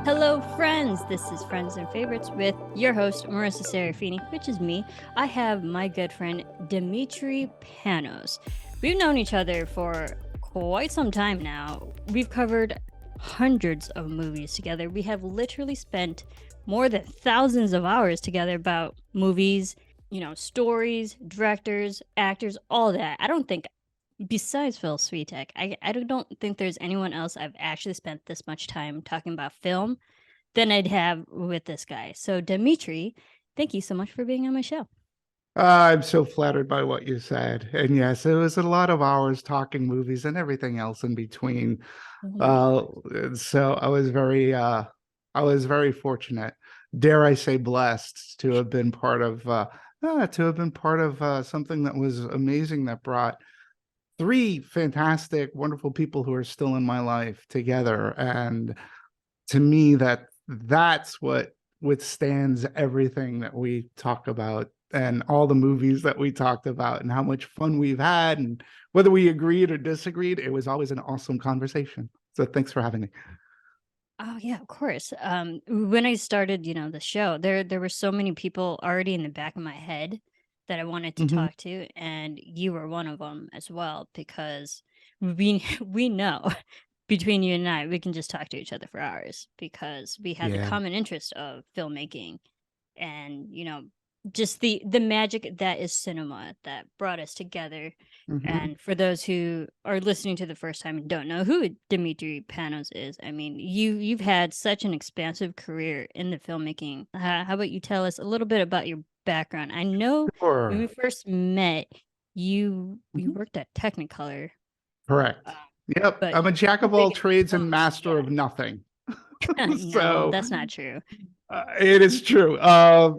Hello, friends. This is Friends and Favorites with your host, Marisa Serafini, which is me. I have my good friend, Demetri Panos. We've known each other for quite some time now. We've covered hundreds of movies together. We have literally spent more than thousands of hours together about movies, stories, directors, actors, all that. I don't think besides Phil Svitek, I don't think there's anyone else I've actually spent this much time talking about film than I'd have with this guy. So, Dimitri, thank you so much for being on my show. I'm so flattered by what you said. And yes, it was a lot of hours talking movies and everything else in between. Uh, so I was very fortunate, dare I say blessed, to have been part of something that was amazing, that brought three fantastic, wonderful people who are still in my life together. And to me, that's what withstands everything that we talk about and all the movies that we talked about and how much fun we've had, and whether we agreed or disagreed, it was always an awesome conversation. So thanks for having me. Oh yeah, of course. When I started, the show, there were so many people already in the back of my head that I wanted to Mm-hmm. talk to, and you were one of them as well because we know between you and I, we can just talk to each other for hours because we have the Yeah. common interest of filmmaking and just the magic that is cinema that brought us together. Mm-hmm. And for those who are listening to the first time and don't know who Demetri Panos is, I mean, you've had such an expansive career in the filmmaking. How about you tell us a little bit about your background? I know when we Sure. first met, you Mhm. worked at Technicolor, Correct. uh, Yep. but I'm a jack too of all big in these trades and phones. master Yeah. of nothing. No, So that's not true. it is true.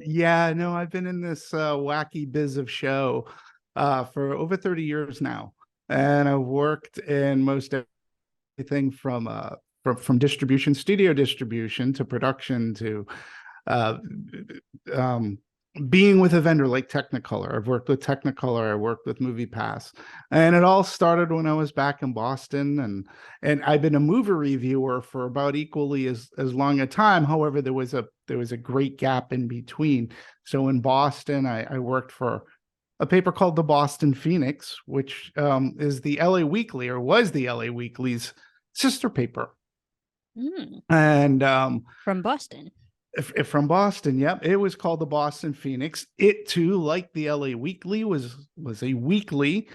Yeah, no, I've been in this wacky biz of show for over 30 years now. And I've worked in most everything from distribution, studio distribution, to production, to uh, um, being with a vendor like Technicolor. I've worked with Technicolor. I worked with MoviePass, and it all started when I was back in Boston, and I've been a movie reviewer for about equally as long a time. However, there was a great gap in between. So in Boston, I worked for a paper called the Boston Phoenix, which is the LA Weekly, or was the LA Weekly's sister paper. Mm, And from Boston. if from Boston, yep, it was called the Boston Phoenix. It too, like the LA Weekly, was a weekly,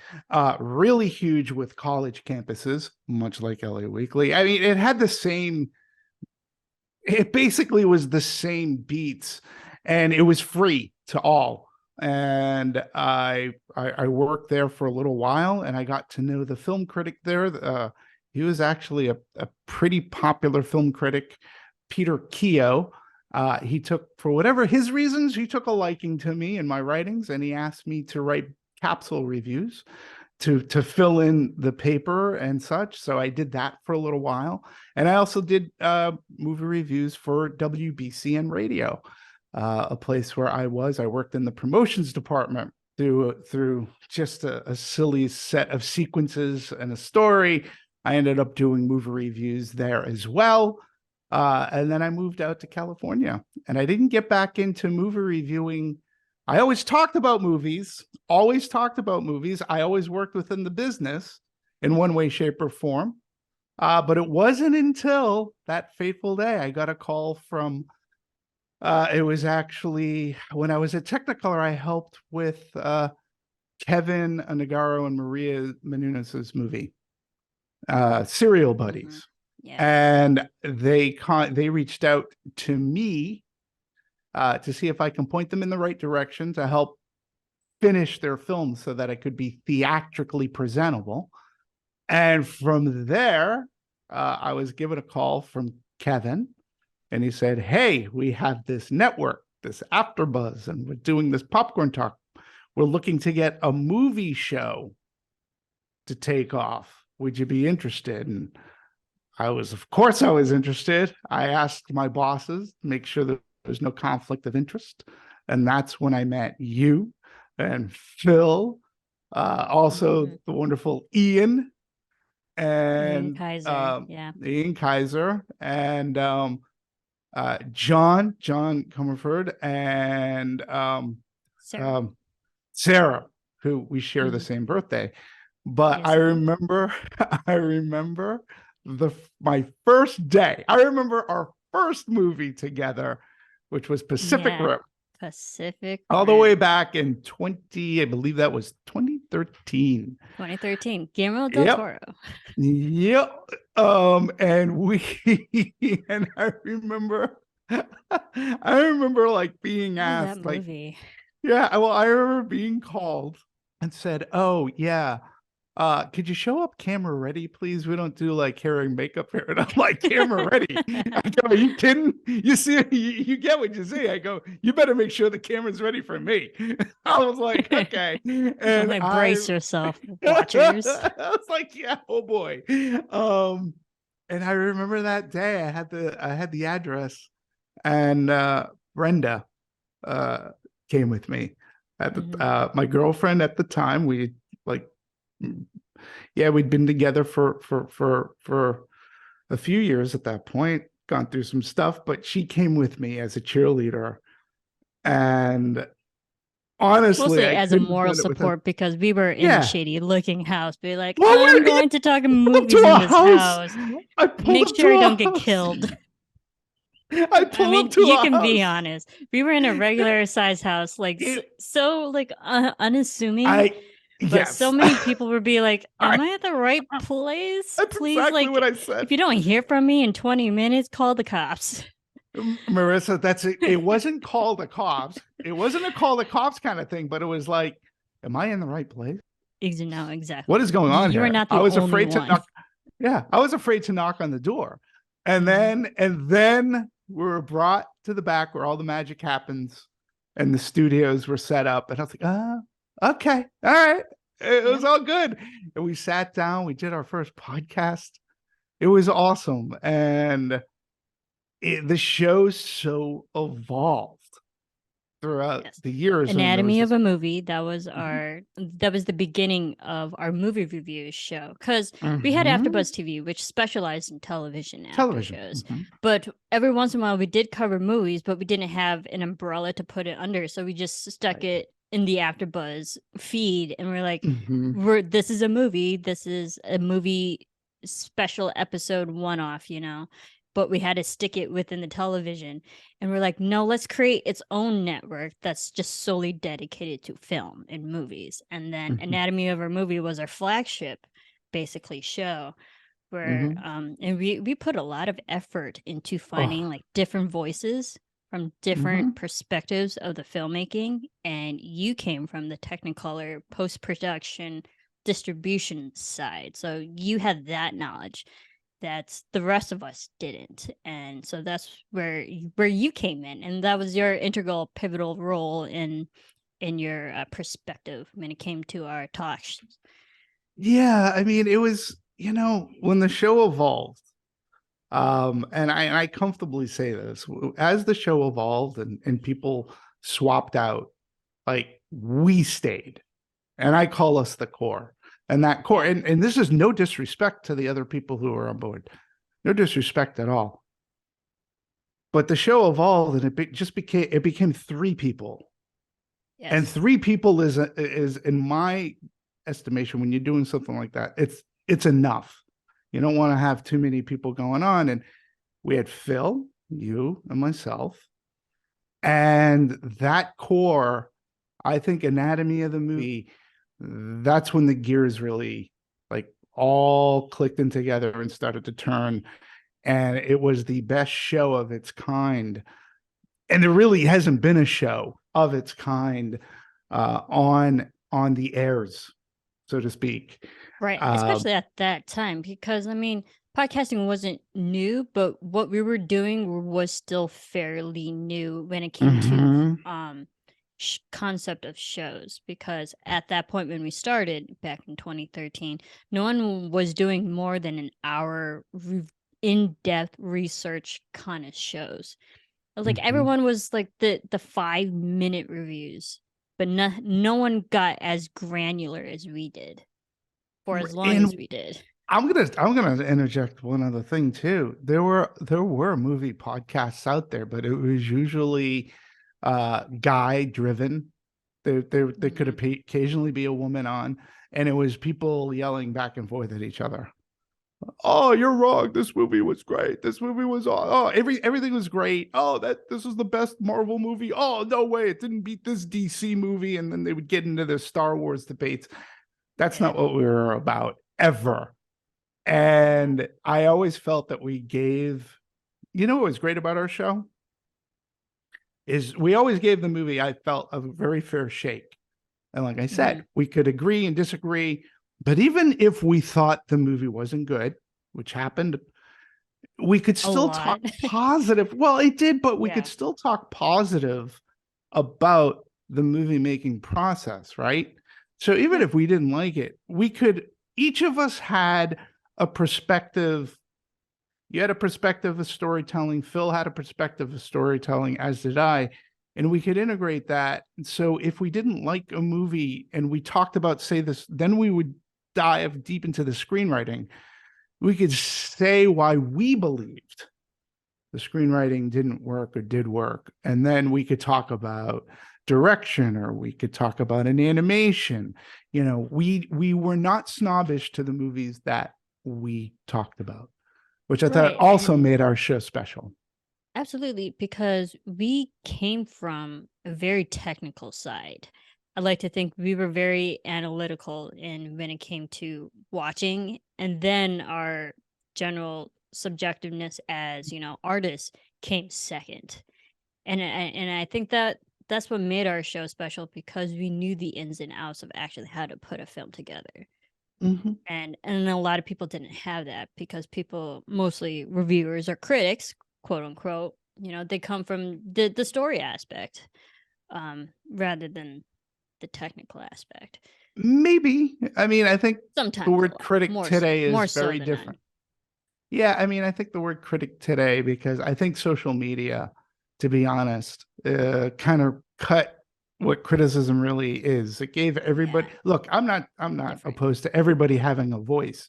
really huge with college campuses, much like LA Weekly. I mean, it had the same. It basically was the same beats, and it was free to all. And I worked there for a little while, and I got to know the film critic there. He was actually a pretty popular film critic, Peter Keogh. He took, for whatever his reasons, he took a liking to me and my writings, and he asked me to write capsule reviews to fill in the paper and such. So I did that for a little while, and I also did movie reviews for WBCN Radio, a place where I worked in the promotions department through just a silly set of sequences and a story. I ended up doing movie reviews there as well. And then I moved out to California, and I didn't get back into movie reviewing. I always talked about movies, always talked about movies. I always worked within the business in one way, shape, or form. But it wasn't until that fateful day I got a call from, it was actually when I was at Technicolor. I helped with Kevin Nagaro and Maria Menounos' movie, Serial Hmm. Buddies. Yeah. And they reached out to me to see if I can point them in the right direction to help finish their film so that it could be theatrically presentable. And from there, I was given a call from Kevin, and he said, "Hey, we have this network, this AfterBuzz, and we're doing this popcorn talk. We're looking to get a movie show to take off. Would you be interested?" And of course, I was interested. I asked my bosses to make sure that there's no conflict of interest. And that's when I met you and Phil, also Mhm. the wonderful Ian Ian and Kaiser. Yeah. Ian Kaiser. And John Comerford, and Sarah. um, Sarah, who we share the Mhm. same birthday. But Yes, I we do. remember, I remember my first day. I remember our first movie together, which was Pacific Yeah. Rim, Pacific all the way Rim. back in 20, I believe that was 2013. 2013. Guillermo del Yep. Toro. Yep. And we and I remember like being Oh, that asked, like, movie. yeah, well, I remember being called and said, "Oh, yeah, could you show up camera ready, please? We don't do like hair and makeup here." And I'm like, "Camera ready?" I go, "Are you kidding? You see, you get what you see." I go, "You better make sure the camera's ready for me." I was like, "Okay," I'm and like, I brace yourself, watchers. I was like, "Yeah, oh boy." Um, and I remember that day I had the address, and Brenda uh came with me. At the, Hmm. my girlfriend at the time, we like, yeah, we'd been together for a few years at that point, gone through some stuff, but she came with me as a cheerleader. And honestly, Mostly I as a couldn't have moral done it with her. support because we were in a Yeah. shady looking house. Be like, Well, I'm yeah, going to talk pulled up to movies in a this house. house. I pulled Make up sure to I don't a get house. killed. I I pulled up mean, to you a can be house. honest. We were in a regular size house, like It, so like unassuming, I but so yes. many people would be like, "Am I I at the right place? That's Please, exactly what like, I said. if you don't hear from me in 20 minutes, call the cops." Marissa, that's it. It wasn't called the cops. It wasn't a call the cops kind of thing, but it was like, am I in the right place? No, What exactly. is going on You are here? not I the was only afraid to one. knock. Yeah, I was afraid to knock on the door. Mhm. And then we were brought to the back where all the magic happens and the studios were set up. And I was like, okay, all right. It Yeah. was all good. And we sat down, we did our first podcast. It was awesome. And the show so evolved throughout Yes. the years. And there was Anatomy of this. a Movie. Mhm. That was the beginning of our movie review show because we had Mhm. AfterBuzz TV, which specialized in television after Television. shows. Mhm. But every once in a while, we did cover movies, but we didn't have an umbrella to put it under, so we just stuck Right. it in the AfterBuzz feed, and we're like, Mhm. this is a movie. This is a movie special episode one off, but we had to stick it within the television. And we're like, no, let's create its own network that's just solely dedicated to film and movies. And then Mhm. Anatomy of a Movie was our flagship, basically, show where Mhm. and we put a lot of effort into finding Oh. like different voices from different Mhm. perspectives of the filmmaking. And you came from the Technicolor post-production distribution side, so you had that knowledge that the rest of us didn't. And so that's where you came in, and that was your integral pivotal role in your perspective when it came to our talks. Yeah, I mean, it was, when the show evolved, and I comfortably say this, as the show evolved and people swapped out, like we stayed. And I call us the core. And that core, Yeah. and this is no disrespect to the other people who are on board. No disrespect at all. But the show evolved and it became three people. And Yes. three people is in my estimation, when you're doing something like that, it's enough. You don't want to have too many people going on. And we had Phil, you, and myself. And that core, I think Anatomy of the Movie, that's when the gears really like all clicked in together and started to turn. And it was the best show of its kind. And there really hasn't been a show of its kind on the airs, so to speak. Right. Uh, Especially at that time, because I mean, podcasting wasn't new, but what we were doing was still fairly new when it came to mhm. concept of shows. Because at that point when we started back in 2013, no one was doing more than an hour in-depth research kind of shows. Like Mhm. everyone was like the 5-minute reviews, but no one got as granular as we did for as long as And we did. I'm gonna interject one other thing too. There were movie podcasts out there, but it was usually guy driven. There could Hmm. occasionally be a woman on, and it was people yelling back and forth at each other. Oh, you're wrong. This movie was great. This movie was everything was great. Oh, that this was the best Marvel movie. Oh, no way, it didn't beat this DC movie. And then they would get into their Star Wars debates. That's Yeah. not what we were about ever. Yeah. And I always felt that we gave, what was great about our show is we always gave the movie, I felt, a very fair shake. And like I Hmm. said, we could agree and disagree. But even if we thought the movie wasn't good, which happened, we could A still talk lot. positive. Well, it did, but we could Yeah. still talk positive about the movie making process, right? So even Yeah. if we didn't like it, we could, each of us had a perspective. You had a perspective of storytelling. Phil had a perspective of storytelling, as did I. And we could integrate that. So if we didn't like a movie and we talked about, say, this, then we would dive deep into the screenwriting. We could say why we believed the screenwriting didn't work or did work. And then we could talk about direction, or we could talk about an animation. We were not snobbish to the movies that we talked about, which I thought Right. also And made our show special. absolutely, because we came from a very technical side. I like to think we were very analytical in when it came to watching, and then our general subjectiveness as, artists came second. And I think that that's what made our show special, because we knew the ins and outs of actually how to put a film together. Mm-hmm. And a lot of people didn't have that, because people, mostly reviewers or critics, quote unquote, they come from the story aspect, rather than the technical aspect. Maybe. I mean, I think the Sometimes a word lot critic more so, today is more so very than none. different. Yeah, I mean, I think the word critic today, because I think social media, to be honest, kind of cut what criticism really is. It gave Yeah, everybody, look, I'm not different. opposed to everybody having a voice,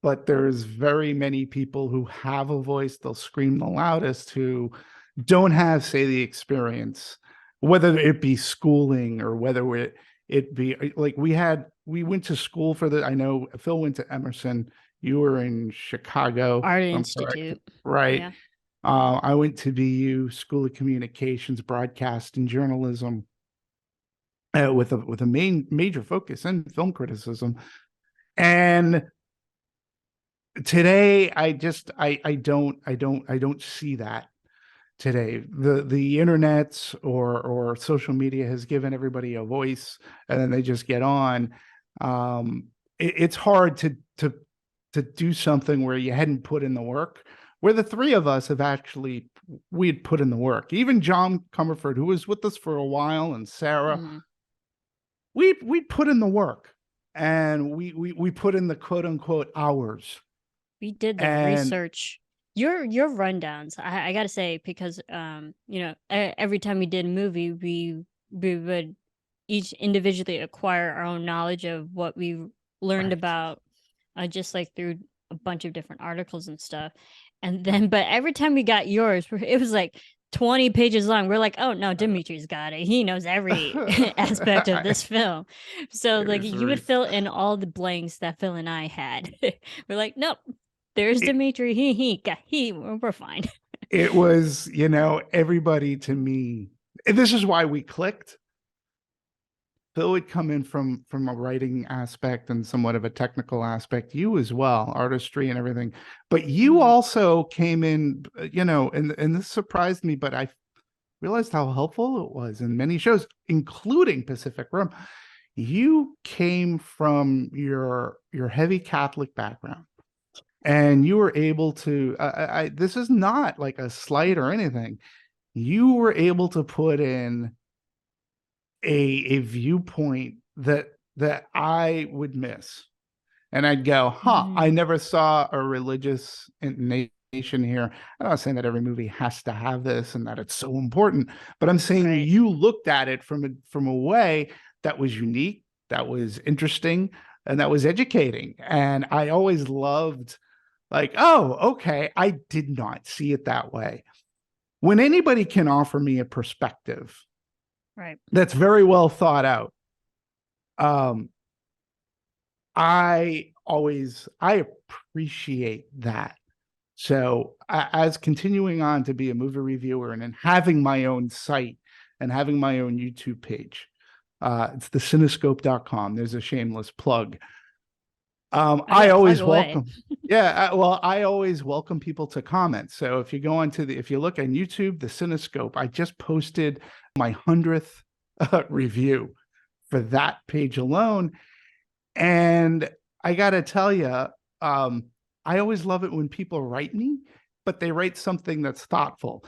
but there's very many people who have a voice, they'll scream the loudest, who don't have, say, the experience, whether it be schooling or whether it be like we went to school for the, I know Phil went to Emerson, you were in Chicago, Art if I'm correct, Institute. right? Yeah. I went to BU School of Communications, Broadcast and Journalism, with a major focus in film criticism. And today, I don't see that today. The internet or social media has given everybody a voice, and then they just get on. It's hard to do something where you hadn't put in the work. Where the three of us have actually, we had put in the work. Even John Comerford, who was with us for a while, and Sarah, Hmm. we put in the work, and we put in the quote unquote hours. We did the And research. Your rundowns, I gotta say, because every time we did a movie, we would each individually acquire our own knowledge of what we learned right. about, just like through a bunch of different articles and stuff. And then, but every time we got yours, it was like 20 pages long. We're like, oh no, Dimitri's got it. He knows every aspect of this film. So it like was you would fill in all the blanks that Phil and I had. We're like, nope, there's it, Dimitri. We're fine. it was, everybody to me. And this is why we clicked. Phil would come in from a writing aspect and somewhat of a technical aspect. You as well, artistry and everything. But you Mhm. also came in, and this surprised me, but I realized how helpful it was in many shows, including Pacific Rim. You came from your heavy Catholic background, and you were able to. This is not like a slight or anything. You were able to put in a viewpoint that I would miss. And I'd go, huh, I Mhm. never saw a religious intonation here. I'm not saying that every movie has to have this and that it's so important, but I'm saying Right. you looked at it from a way that was unique, that was interesting, and that was educating. And I always loved, like, oh, okay, I did not see it that way. When anybody can offer me a perspective Right. that's very well thought out, I appreciate that. So as continuing on to be a movie reviewer and then having my own site and having my own YouTube page, it's the cinescope.com. There's a shameless plug. Oh, I yeah, plug always away. welcome. Yeah, well, I always welcome people to comment. So if you go onto if you look on YouTube, the Cinescope, I just posted my 100th review for that page alone. And I got to tell you, I always love it when people write me, but they write something that's thoughtful.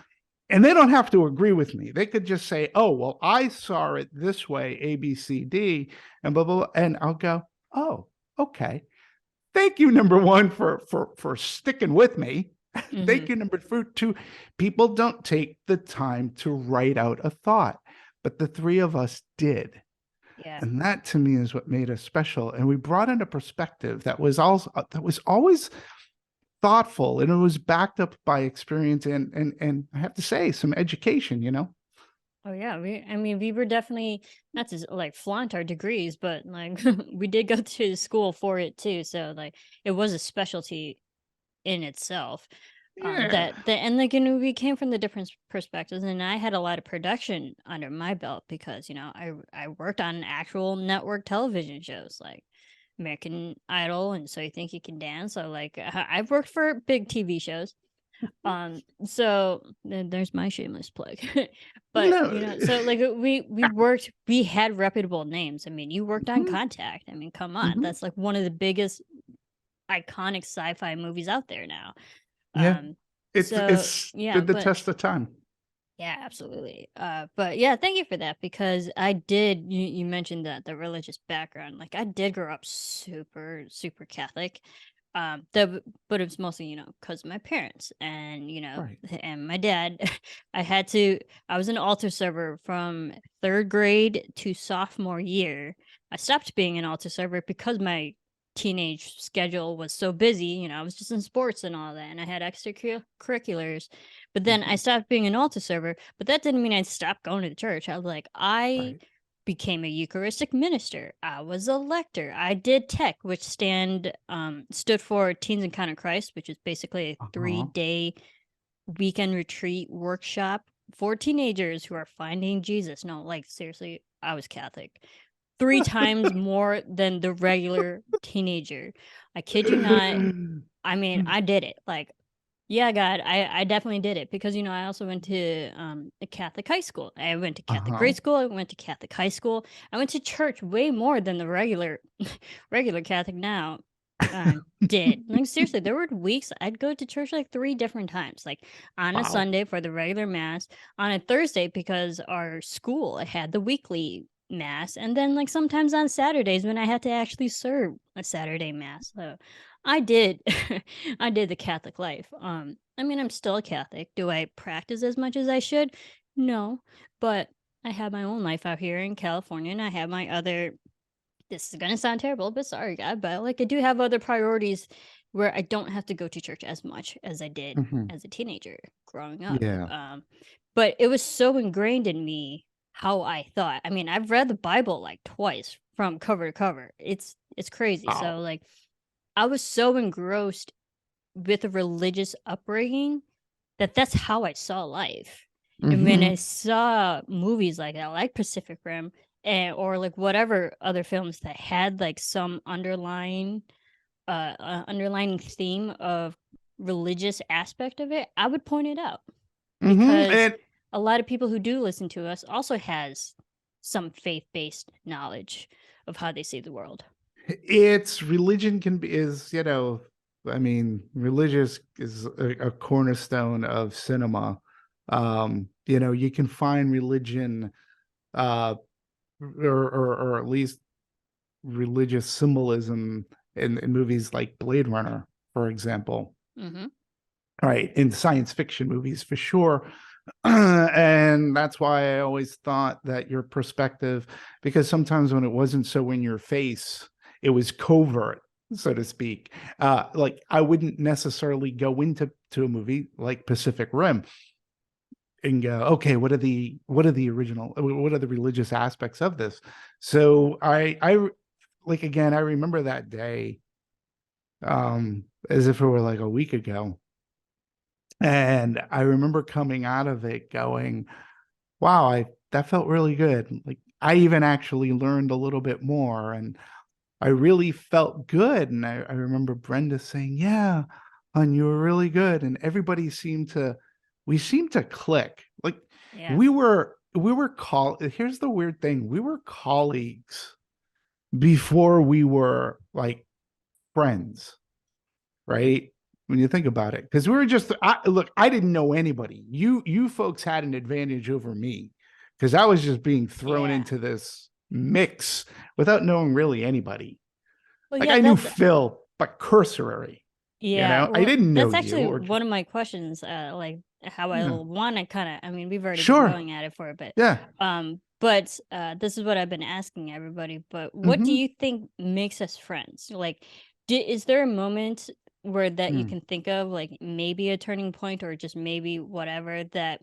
And they don't have to agree with me. They could just say, oh, well, I saw it this way, A, B, C, D, and blah, blah, blah. And I'll go, oh, okay. Thank you, number one, for sticking with me. Mm-hmm. Thank you, number two. People don't take the time to write out a thought, but the three of us did. Yeah. And that to me is what made us special. And we brought in a perspective that was always thoughtful, and it was backed up by experience and I have to say some education, you know. Oh yeah, we were definitely not to like flaunt our degrees, but like we did go to school for it too. So like it was a specialty in itself. Yeah. And like, we came from the different perspectives, and I had a lot of production under my belt because I worked on actual network television shows like American Idol and So You Think You Can Dance. So like I've worked for big TV shows. So there's my shameless plug. But No. so like we had reputable names. I mean, you worked on Contact. I mean, come on, that's like one of the biggest iconic sci-fi movies out there now. Yeah. It's Yeah, stood the but test of time. yeah, absolutely. But yeah, thank you for that, because I did. You mentioned that the religious background. Like I did grow up super super Catholic. But it was mostly because of my parents and Right. and my dad. I was an altar server from third grade to sophomore year. I stopped being an altar server because my teenage schedule was so busy. I was just in sports and all that, and I had extracurriculars. But then I stopped being an altar server, but that didn't mean I stopped going to the church. I was like, I Right. became a Eucharistic minister. I was a lector. I did TECH, which stood for Teens Encounter Christ, which is basically a 3-day weekend retreat workshop for teenagers who are finding Jesus. No, like seriously, I was Catholic. 3 times more than the regular teenager. I kid you not. I mean, I did it. Like, yeah, God, I definitely did it because I also went to a Catholic high school. I went to Catholic grade school. I went to Catholic high school. I went to church way more than the regular Catholic now did. Like seriously, there were weeks I'd go to church like 3 different times. Like on a Sunday for the regular mass, on a Thursday because our school had the weekly mass, and then like sometimes on Saturdays when I had to actually serve a Saturday mass. So I did I did the Catholic life. I mean, I'm still a Catholic. Do I practice as much as I should? No, but I have my own life out here in California, and I have my other. This is gonna sound terrible, but sorry, God, but like I do have other priorities where I don't have to go to church as much as I did as a teenager growing up. Yeah. But it was so ingrained in me how I thought. I mean, I've read the Bible like twice from cover to cover. It's crazy. Wow. So like I was so engrossed with a religious upbringing that's how I saw life. And when I saw movies like that, like Pacific Rim, or like whatever other films that had like some underlying theme of religious aspect of it, I would point it out because a lot of people who do listen to us also has some faith-based knowledge of how they see the world. It's religion I mean, religious is a cornerstone of cinema. You can find religion, or at least religious symbolism in movies like Blade Runner, for example. Right, in science fiction movies for sure. And that's why I always thought that your perspective, because sometimes when it wasn't so in your face, was covert, so to speak. Like I wouldn't necessarily go into a movie like Pacific Rim and go, okay, what are the religious aspects of this? So I like, again, I remember that day as if it were like a week ago. And I remember coming out of it going, wow, that felt really good. Like I even actually learned a little bit more, and I really felt good. And I remember Brenda saying, yeah, hon, you were really good. And everybody we seemed to click. Like Yeah. here's the weird thing. We were colleagues before we were like friends, right? When you think about it, because we were just, look, I didn't know anybody. You folks had an advantage over me because I was just being thrown Yeah. into this mix without knowing really anybody. Well, Like yeah, I knew that Phil, but cursory. yeah, I well, didn't know that's you, actually or one of my questions, like how I yeah, want to kind of, I mean, we've already been sure, going at it for a bit. yeah, This is what I've been asking everybody, but what do mm-hmm. you think makes us friends? Like, is there a moment where that you Mm. can think of, like maybe a turning point or just maybe whatever that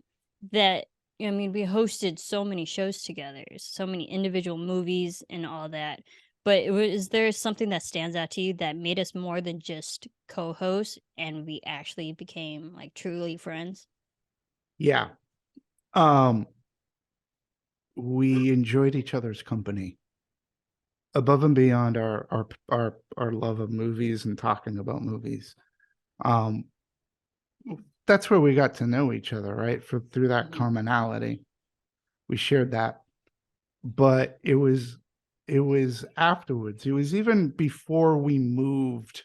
I mean, we hosted so many shows together, so many individual movies and all that. But is there something that stands out to you that made us more than just co-hosts and we actually became like truly friends? Yeah. We enjoyed each other's company above and beyond our love of movies and talking about movies. Um, that's where we got to know each other, right? Through that Mhm. commonality, we shared that. But it was afterwards. It was even before we moved.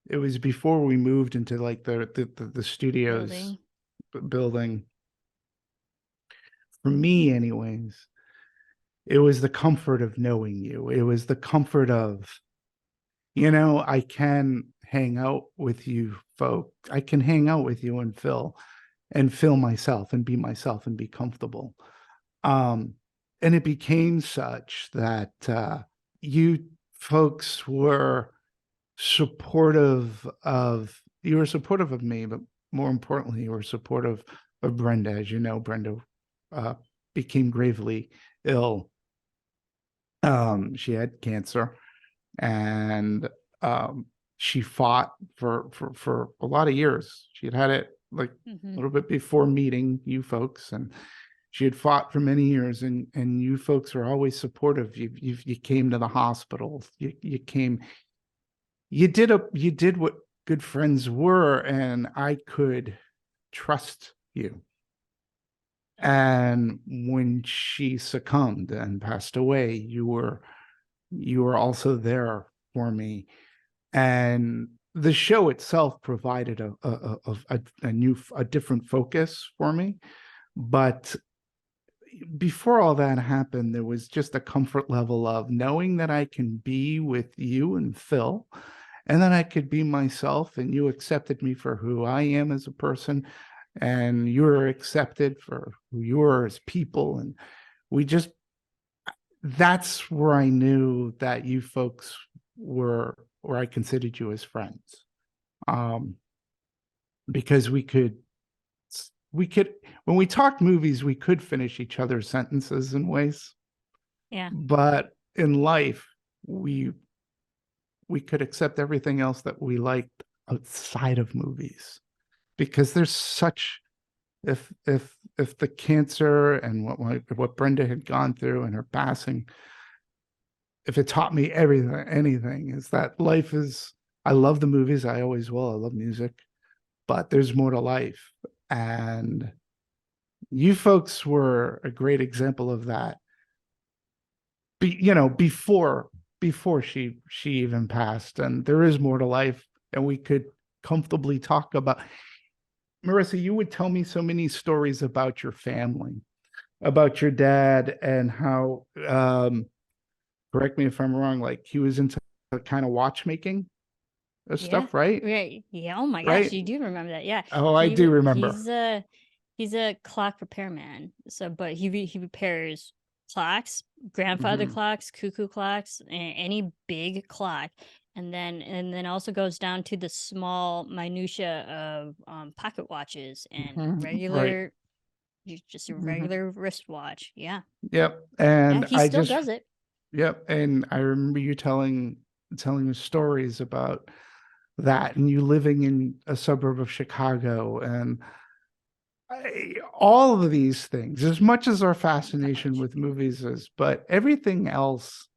It was before we moved into like the studios Building. building. For me, anyways, it was the comfort of knowing you. It was the comfort of, I can hang out with you folk. I can hang out with you and feel myself and be comfortable. Um, and it became such that you folks were supportive of me, but more importantly, you were supportive of Brenda. As you know, Brenda uh, became gravely ill. She had cancer, and um, she fought for a lot of years. She had it like a Hmm. little bit before meeting you folks, and she had fought for many years. And you folks were always supportive. You came to the hospital. You came. You did what good friends were, and I could trust you. And when she succumbed and passed away, you were also there for me. And the show itself provided a different focus for me. But before all that happened, there was just a comfort level of knowing that I can be with you and Phil, and then I could be myself, and you accepted me for who I am as a person, and you were accepted for who you are as people. And we just, that's where I knew that you folks where I considered you as friends. Um, because we could when we talked movies, we could finish each other's sentences in ways, Yeah. but in life, we we could accept everything else that we liked outside of movies, because there's such, if the cancer and what Brenda had gone through and her passing, if it taught me anything, is that life is, I love the movies, I always will, I love music, but there's more to life. And you folks were a great example of that. Before she even passed, and there is more to life, and we could comfortably talk about. Marissa, you would tell me so many stories about your family, about your dad, and how, correct me if I'm wrong, like he was into kind of watchmaking Yeah. stuff, right? Right. Yeah. Oh my gosh, Right? you do remember that. Yeah. Oh, I do remember. He's a clock repairman. So but he repairs clocks, grandfather Mhm. clocks, cuckoo clocks, any big clock. And then also goes down to the small minutia of pocket watches and Mhm. Right. just a Mhm. regular wristwatch. Yeah. Yep. Yeah, And he still does it. yep. And I remember you telling me stories about that, and you living in a suburb of Chicago, and all of these things, as much as our fascination Gosh. with movies is, but everything else,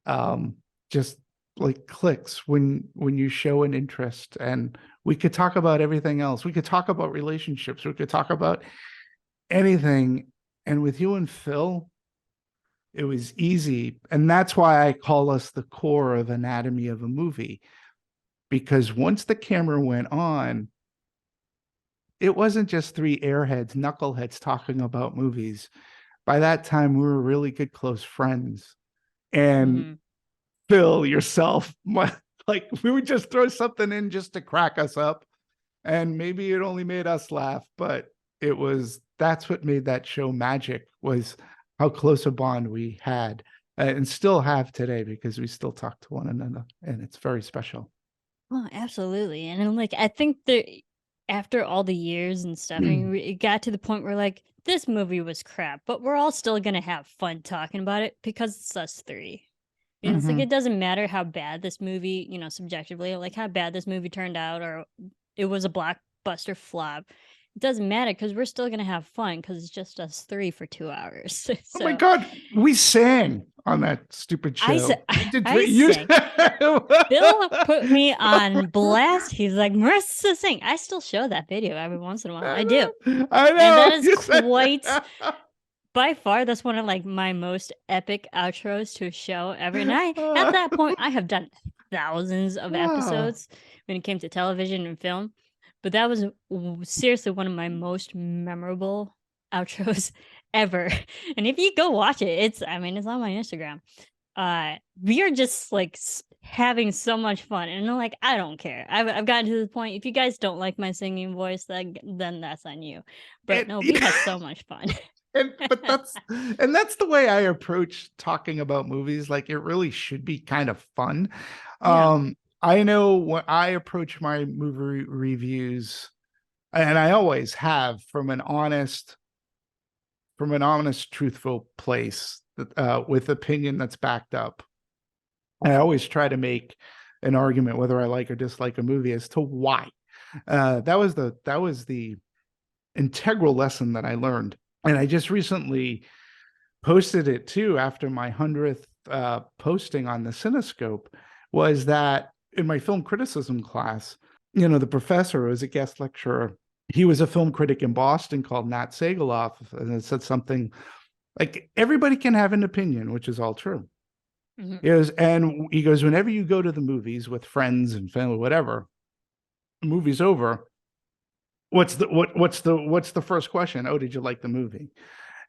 um, just like clicks when you show an interest. And we could talk about everything else. We could talk about relationships. We could talk about anything. And with you and Phil, it was easy. And that's why I call us the core of anatomy of a movie, because once the camera went on, it wasn't just three airheads, knuckleheads talking about movies. By that time, we were really good, close friends. And Hmm. Phil, yourself, like we would just throw something in just to crack us up. And maybe it only made us laugh, but that's what made that show magic, was how close a bond we had, and still have today, because we still talk to one another, and it's very special. Oh, absolutely. And then, like, I think that after all the years and stuff, I mean, it got to the point where, like, this movie was crap, but we're all still gonna have fun talking about it because it's us three. It's like Hmm. it doesn't matter how bad this movie, subjectively, like how bad this movie turned out, or it was a blockbuster flop. It doesn't matter because we're still gonna have fun because it's just us three for 2 hours. Oh my So God, we sang on that stupid I said, show. You did I you. sang. Bill put me on blast. He's like, Marissa, sing. I still show that video every once in a while. I do. I And that know. is You said. quite, by far, that's one of like my most epic outros to a show ever. And at that point, I have done thousands of Ah. episodes when it came to television and film. But that was seriously one of my most memorable outros ever. And if you go watch it, I mean, it's on my Instagram. We are just like having so much fun, and I'm like, I don't care. I've gotten to the point. If you guys don't like my singing voice, then that's on you. But And, no, we had so much fun. but that's the way I approach talking about movies. Like, it really should be kind of fun. Yeah. I know when I approach my movie reviews, and I always have, from an honest, truthful place, with opinion that's backed up. I always try to make an argument whether I like or dislike a movie as to why. That was the integral lesson that I learned, and I just recently posted it too after my 100th posting on the Cinescope. Was that in my film criticism class? The professor was a guest lecturer. He was a film critic in Boston called Nat Sagaloff, and it said something like, everybody can have an opinion, which is all true. Hmm. And he goes, whenever you go to the movies with friends and family, whatever, the movie's over. What's the first question? Oh, did you like the movie?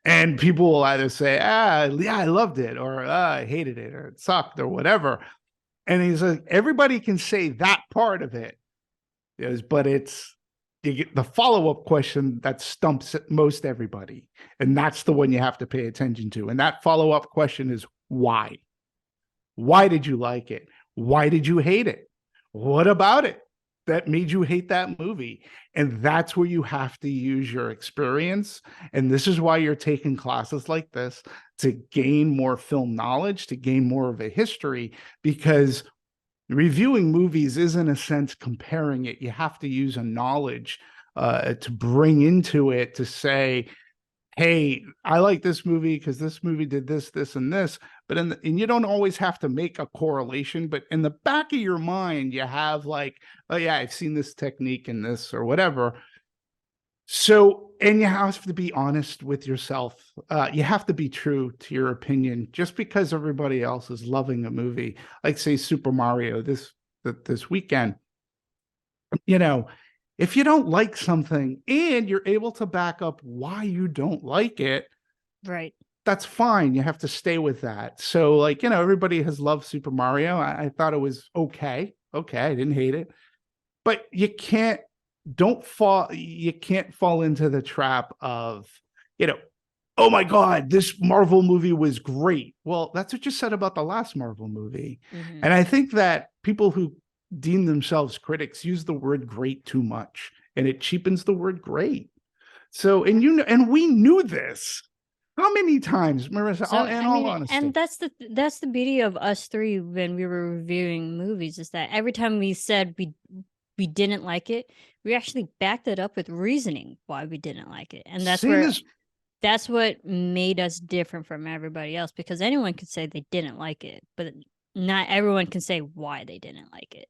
And people will either say, yeah, I loved it, or I hated it, or it sucked, or whatever. And he's like, everybody can say that part of it, but you get the follow-up question that stumps most everybody. And that's the one you have to pay attention to. And that follow-up question is why? Why did you like it? Why did you hate it? What about it that made you hate that movie? And that's where you have to use your experience. And this is why you're taking classes like this, to gain more film knowledge, to gain more of a history, because reviewing movies is, in a sense, comparing it. You have to use a knowledge to bring into it, to say, hey, I like this movie because this movie did this, this, and this. But and you don't always have to make a correlation, but in the back of your mind, you have like, oh yeah, I've seen this technique in this or whatever. So, and you have to be honest with yourself. You have to be true to your opinion. Just because everybody else is loving a movie, like say Super Mario this weekend, you know, if you don't like something and you're able to back up why you don't like it, Right. that's fine. You have to stay with that. So, like, everybody has loved Super Mario. I thought it was okay. Okay, I didn't hate it. But you can't fall into the trap of, you know, oh my God, this Marvel movie was great. Well, that's what you said about the last Marvel movie. Mm-hmm. And I think that people who deem themselves critics use the word great too much, and it cheapens the word great. So, and and we knew this. How many times, Marissa, So in I all mean, and honesty? that's the beauty of us three when we were reviewing movies, is that every time we said we didn't like it, we actually backed it up with reasoning why we didn't like it, and Same as, that's what made us different from everybody else, because anyone could say they didn't like it, but not everyone can say why they didn't like it.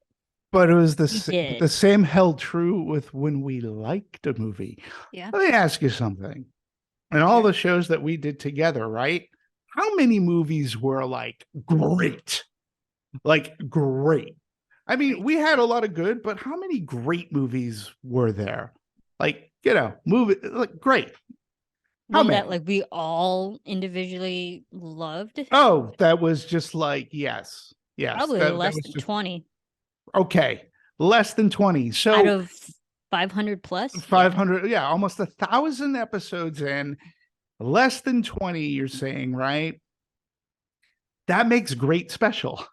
but it was We the did. same held true with when we liked a movie. Yeah. Let me ask you something. In all Sure. the shows that we did together, right? How many movies were like great? Like great. I mean, Great. we had a lot of good, but how many great movies were there? Like, movie like great. How One that many? like we all individually loved. Oh, that was just like, yes. Yes. Probably That less was than just 20 okay. Less than 20. out So of 500 plus. Yeah. 500, yeah, almost 1,000 episodes in, less than 20, you're saying, right? That makes great special.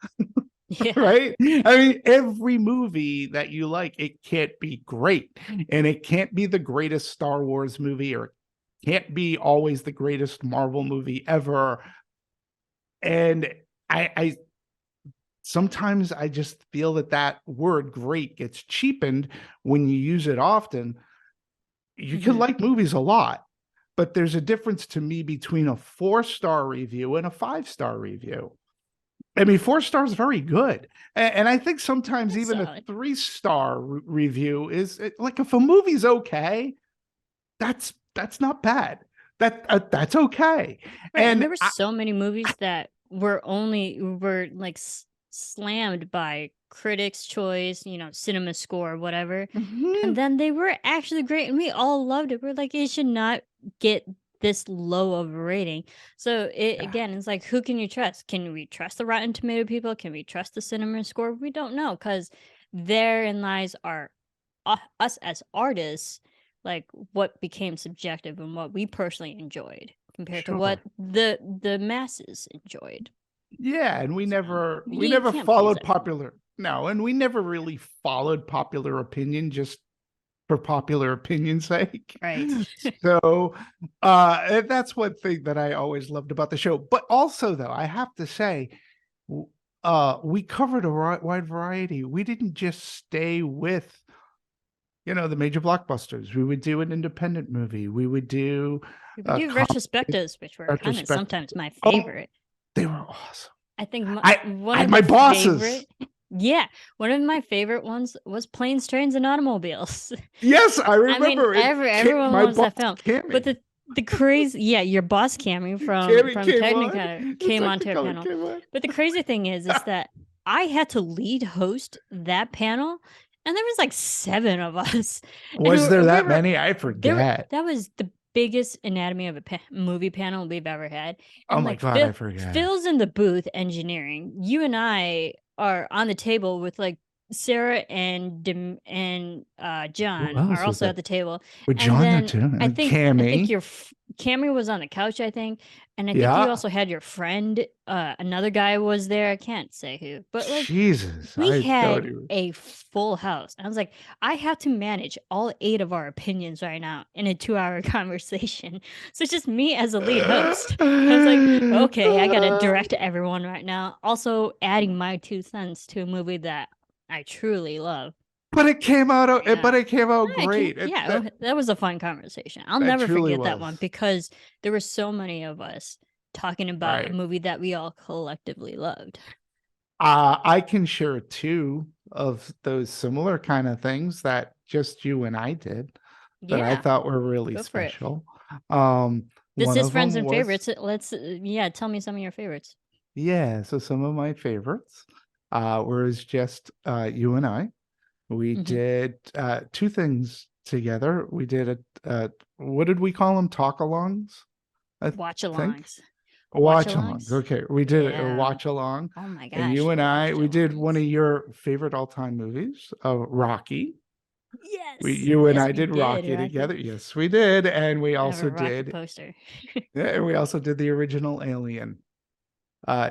Yeah. Right? I mean, every movie that you like, it can't be great. And it can't be the greatest Star Wars movie, or it can't be always the greatest Marvel movie ever. And I sometimes I just feel that that word great gets cheapened when you use it often. You can Mm-hmm. like movies a lot, but there's a difference to me between a 4-star review and a 5-star review. I mean, 4 stars is very good. And I think sometimes That's even a solid. 3-star review is like, if a movie's okay, that's not bad. That's okay. Right. And And there were so many movies that were like slammed by critics' choice, cinema score, whatever. And mhm, then they were actually great, and we all loved it. We're like, it should not get this low of a rating. So yeah, again, it's like, who can you trust? Can we trust the Rotten Tomato people? Can we trust the cinema score? We don't know, because therein lies our us as artists, like what became subjective and what we personally enjoyed compared to what sure. the masses enjoyed. Yeah, and we So never we you never can't please followed everyone. popular. No, and we never really followed popular opinion just for popular opinion's sake. Right. So that's one thing that I always loved about the show. But also, though, I have to say, we covered a wide variety. We didn't just stay with, the major blockbusters. We would do an independent movie. We would do We a do comedy retrospectives, which were kind of retrospective. sometimes my Oh, favorite. they were awesome. I think I one had of my the bosses. favorite, yeah, one of my favorite ones was Planes, Trains, and Automobiles. Yes, I I mean, remember it. everyone My loves boss that film, but Cammy. the crazy, yeah, your boss Cammy Cammy from came on. Technicolor The came onto a Technicolor panel. came on. But the crazy thing is that I had to lead host that panel, and there was like 7 of us, and Was there we that were many? I there. forget. That was the biggest anatomy of a movie panel we've ever had, Oh and my like God, I forget. Phil's in the booth engineering. You and I are on the table with like Sarah and Who John are else was also there? at the table, With and John there then too, I and think Cammy. your Camry was on the couch, I think, and I think you Yeah. also had your friend. Another guy was there. I can't say who, but like Jesus, we I don't had even. a full house. I was like, I have to manage all 8 of our opinions right now in a 2-hour conversation. So it's just me as a lead host. I was like, okay, I gotta direct everyone right now. Also adding my 2 cents to a movie that I truly love. But it came out. Yeah. But it came out great. Yeah, that was a fun conversation. I'll That never truly forget that was. one, because there were so many of us talking about a Right. movie that we all collectively loved. I can share 2 of those similar kind of things that just you and I did that I Yeah, thought were really go for it. special. This One is of friends them and was, favorites. Let's yeah, tell me some of your favorites. yeah. So some of my favorites was just you and I. We Hmm. did 2 things together. We did what did we call them? Talk-alongs, I Watch think. alongs. Watch Watch-alongs. alongs. Okay, we did a Yeah. watch-along, Oh my and you gosh, and I, watch we did one of alongs. your favorite all-time movies, Rocky. Yes, You and yes, I we did did, Rocky Rocky. together. Yes, we did, and we I have a also Rocky did. poster. Yeah, we also did the original Alien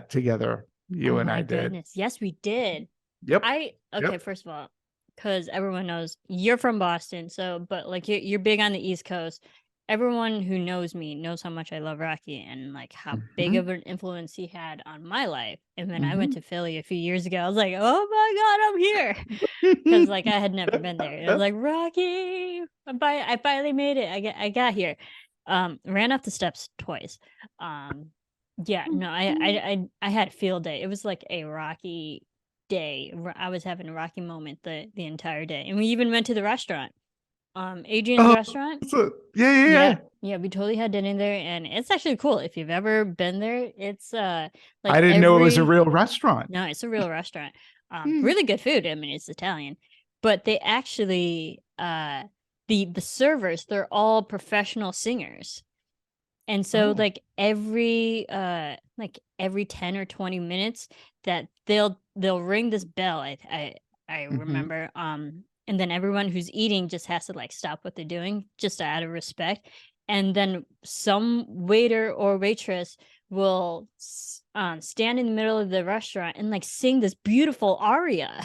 together. Oh You and my I did. goodness. Yes, we did. Yep. Okay, Yep. first of all, because everyone knows you're from Boston, so but like you're big on the East Coast. Everyone who knows me knows how much I love Rocky and like how big of Hmm. an influence he had on my life. And when I went Hmm. to Philly a few years ago, I was like, oh my God, I'm here. Because like I had never been there. And I was like, Rocky. I finally made it. I got here. Ran up the steps twice. Yeah, no, I had a field day. It was like a Rocky day. I was having a Rocky moment the entire day. And we even went to the restaurant. Adrian's Oh, restaurant. yeah. Yeah, we totally had dinner there, and it's actually cool. If you've ever been there, it's like I didn't know it was a every real restaurant. no, it's a real restaurant. Hmm. Really good food. I mean, it's Italian, but they actually the servers, they're all professional singers. And so Oh. like every 10 or 20 minutes that they'll ring this bell. I Hmm. remember and then everyone who's eating just has to like stop what they're doing just out of respect. And then some waiter or waitress will stand in the middle of the restaurant and like sing this beautiful aria.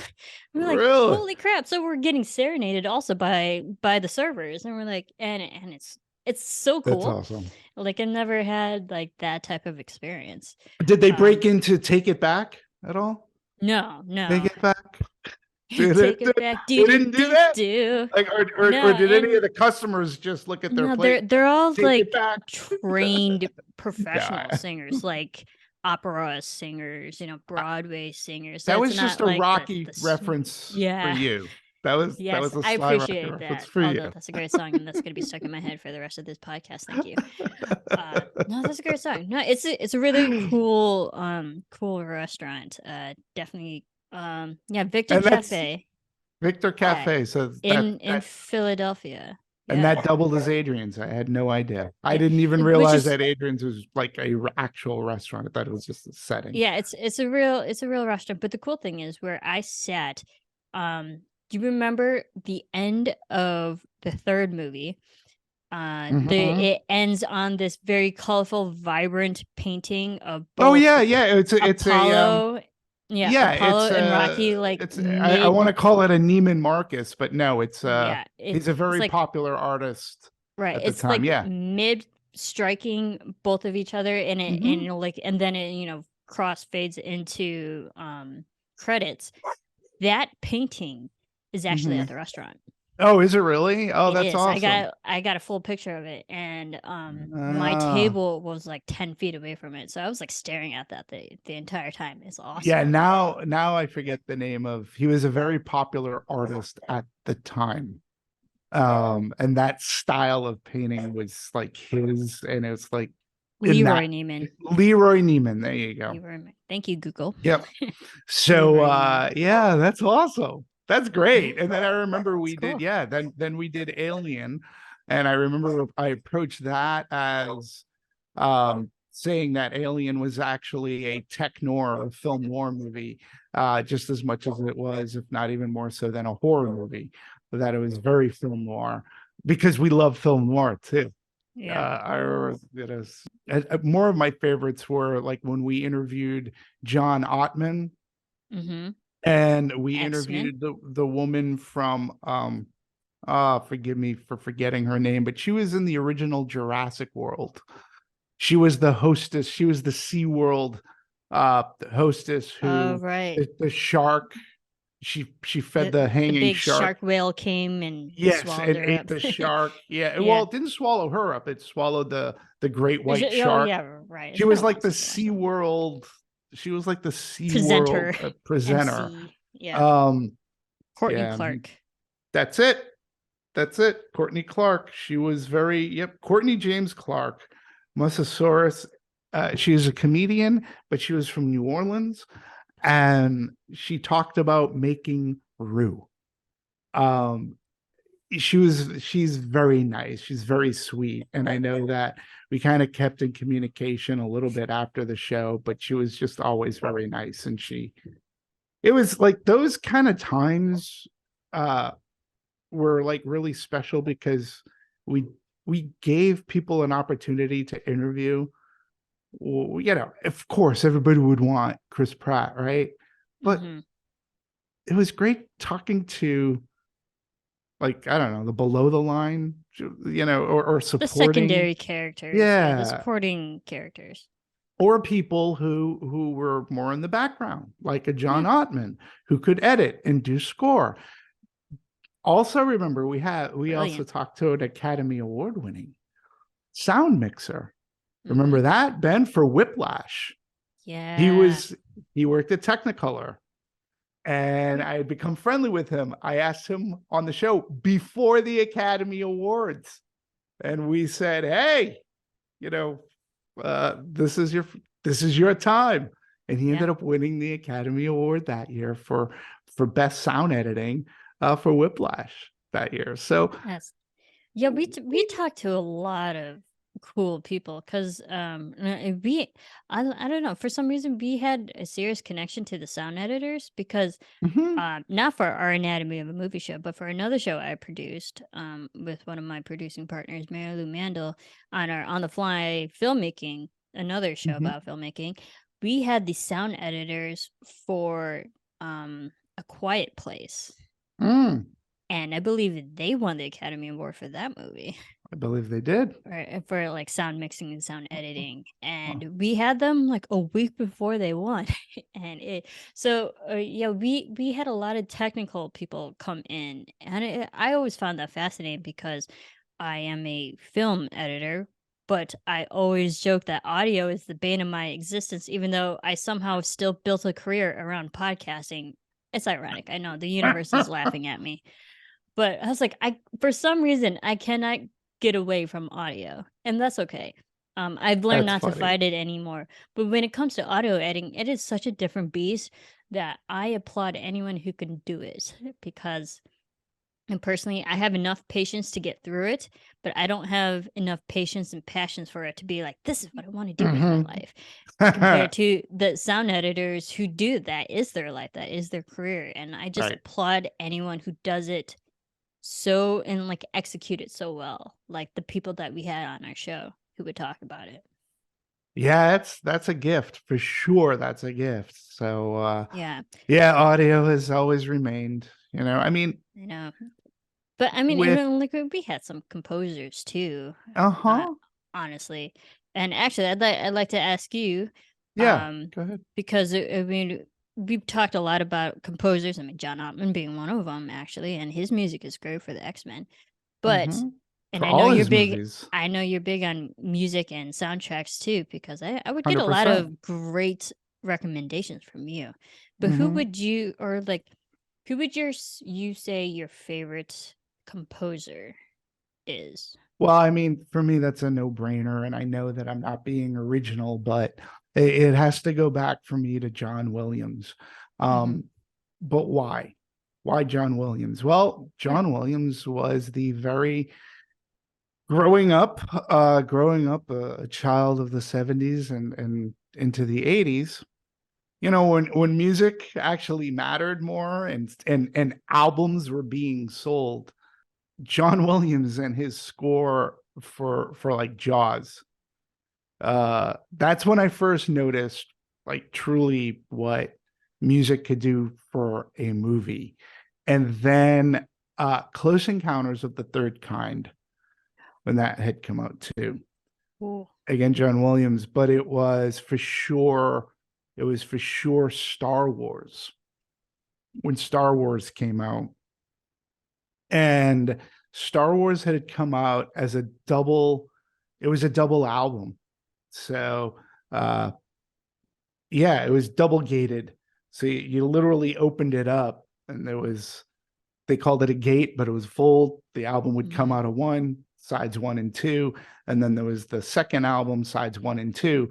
We're like, Really? holy crap! So we're getting serenaded also by the servers, and we're like, and it's so That's cool. awesome. Like I've never had like that type of experience. Did they break Um, into Take It Back at all? no, Take no. It Back? Did Take it? it back. They Do do didn't do do that? do. Like, No, or did any of and the customers just look at their no, plate? they're all Take it like back. trained professional Yeah. singers, like opera singers, Broadway singers. That That's was just not a like Rocky reference for yeah. you. That Yes, was a I sly Rocky appreciate reference that. for Although you. that's a great song and that's gonna be stuck in my head for the rest of this podcast. Thank you. No, that's a great song. No, it's a really cool restaurant. Definitely yeah, Victor And that's Cafe Victor uh Cafe. So in Philadelphia. and that Yeah. doubled as Adrian's. I had no idea. I didn't even Which realize is that Adrian's was like a actual restaurant. I thought it was just a setting. yeah, it's a real restaurant. But the cool thing is where I sat, do you remember the end of the third movie? The Hmm. it ends on this very colorful, vibrant painting of Oh both yeah, yeah. It's a Apollo, yeah, yeah. Apollo and Rocky, like I want mid, to call it a Neiman Marcus, but no, yeah, he's a it's very like popular artist right, at the it's time. like Yeah. mid striking both of each other, and Hmm. like, and then it cross fades into credits. That painting is actually Hmm. at the restaurant. Oh, is it really? Oh, It that's is. awesome. I got a full picture of it, and my Ah. table was like 10 feet away from it, so I was like staring at that the entire time. It's Yeah, awesome. now I forget the name of he was a very popular artist at the time. And that style of painting was like his, and it's like in Leroy that Neiman. Leroy Neiman. There you go. Thank you, Google. Yep. So Leroy Neiman. yeah, that's awesome. That's great. And then I remember It's we did, cool. yeah, then we did Alien. And I remember I approached that as saying that Alien was actually a tech noir, a film noir movie, just as much as it was, if not even more so than a horror movie, but that it was very film noir because we love film noir too. Yeah. I remember more of my favorites were like when we interviewed John Ottman, Mm-hmm. and we X-Men. interviewed the woman from forgive me for forgetting her name, but she was in the original Jurassic World. She was the hostess. She was the SeaWorld hostess Oh, who right. the shark. She fed the The hanging big shark. shark whale came and Yes, swallowed and her ate up. the shark. Yeah, well, Yeah. it didn't swallow her up. It swallowed the great white Oh, shark. yeah, right. She It's been was a long like the since I watched them. SeaWorld. She was like the SeaWorld Presenter. presenter. MC. Yeah. Um, Courtney yeah, Clark. that's it. That's it. Courtney Clark. She was very, yep. Courtney James Clark, Mosasaurus. She's a comedian, but she was from New Orleans, and she talked about making roux. Um, she's very nice. She's very sweet, and I know that we kind of kept in communication a little bit after the show, but she was just always very nice, and it was like those kind of times. were like really special because we we gave people an opportunity to interview. Well, of course, everybody would want Chris Pratt, right? But Mm-hmm. it was great talking to, like, I don't know, the below the line, or The supporting, secondary characters, yeah, the yeah, supporting characters. or people who were more in the background, like a Yeah. John Ottman who could edit and do score. Also, remember we also Brilliant. talked to an Academy Award winning sound mixer. Mm-hmm. Remember that, Ben, for Whiplash? He Yeah. was he worked at Technicolor, and I had become friendly with him. I asked him on the show before the Academy Awards, and we said, "Hey, you know, this is your time." And he Yeah. ended up winning the Academy Award that year for best sound editing for Whiplash that year. So, Yes. Yeah, we talked to a lot of cool people because we I don't know, for some reason we had a serious connection to the sound editors because mhm, not for our Anatomy of a Movie show, but for another show I produced with one of my producing partners, Mary Lou Mandel, on our On the Fly filmmaking, another show mhm. about filmmaking. We had the sound editors for A Quiet Place. Mm, And I believe they won the Academy Award for that movie, I believe they did. for like sound mixing and sound editing. Oh, And we had them like a week before they won, and yeah, we had a lot of technical people come in, and I always found that fascinating because I am a film editor. But I always joke that audio is the bane of my existence, even though I somehow still built a career around podcasting. It's ironic. I know the universe is laughing at me, but I was like, I for some reason I cannot get away from audio, and that's okay. I've learned that's not to funny. fight it anymore. But when it comes to audio editing, it is such a different beast that I applaud anyone who can do it because, and personally, I have enough patience to get through it, but I don't have enough patience and passions for it to be like, this is what I want to do with my Mhm. life. Compared to the sound editors who do that is their life, that is their career. And I just Right. applaud anyone who does it so and like execute it so well, like the people that we had on our show who would talk about it. Yeah, that's a gift for sure. That's a gift. So, Yeah, yeah, audio has always remained. I mean, I know. But I mean, with even like we had some composers too, uh, uh-huh. honestly. And actually, I'd like to ask you, Yeah, um, go ahead. because I mean, we've talked a lot about composers. I mean, John Ottman being one of them, actually, and his music is great for the X-Men. But Hmm. and For I know all you're his big movies. I know you're big on music and soundtracks too, because I would get a lot 100%. of great recommendations from you. But who Hmm. would you or like who would you say your favorite composer is? Well, I mean, for me, that's a no-brainer, and I know that I'm not being original, but it has to go back for me to John Williams. Mhm. Um, but why? Why John Williams? Well, Sure. John Williams was the very growing up a child of the 70s and into the 80s. When music actually mattered more and albums were being sold, John Williams and his score for like Jaws. That's when I first noticed like truly what music could do for a movie. And then Close Encounters of the Third Kind, when that had come out too. Ooh. Again, John Williams, but it was for sure Star Wars, when Star Wars came out. And Star Wars had come out as it was a double album. So uh yeah, it was double gated. So you literally opened it up and they called it a gate, but it was full. The album would come Mhm. out of one, sides one and two, and then there was the second album, sides one and two.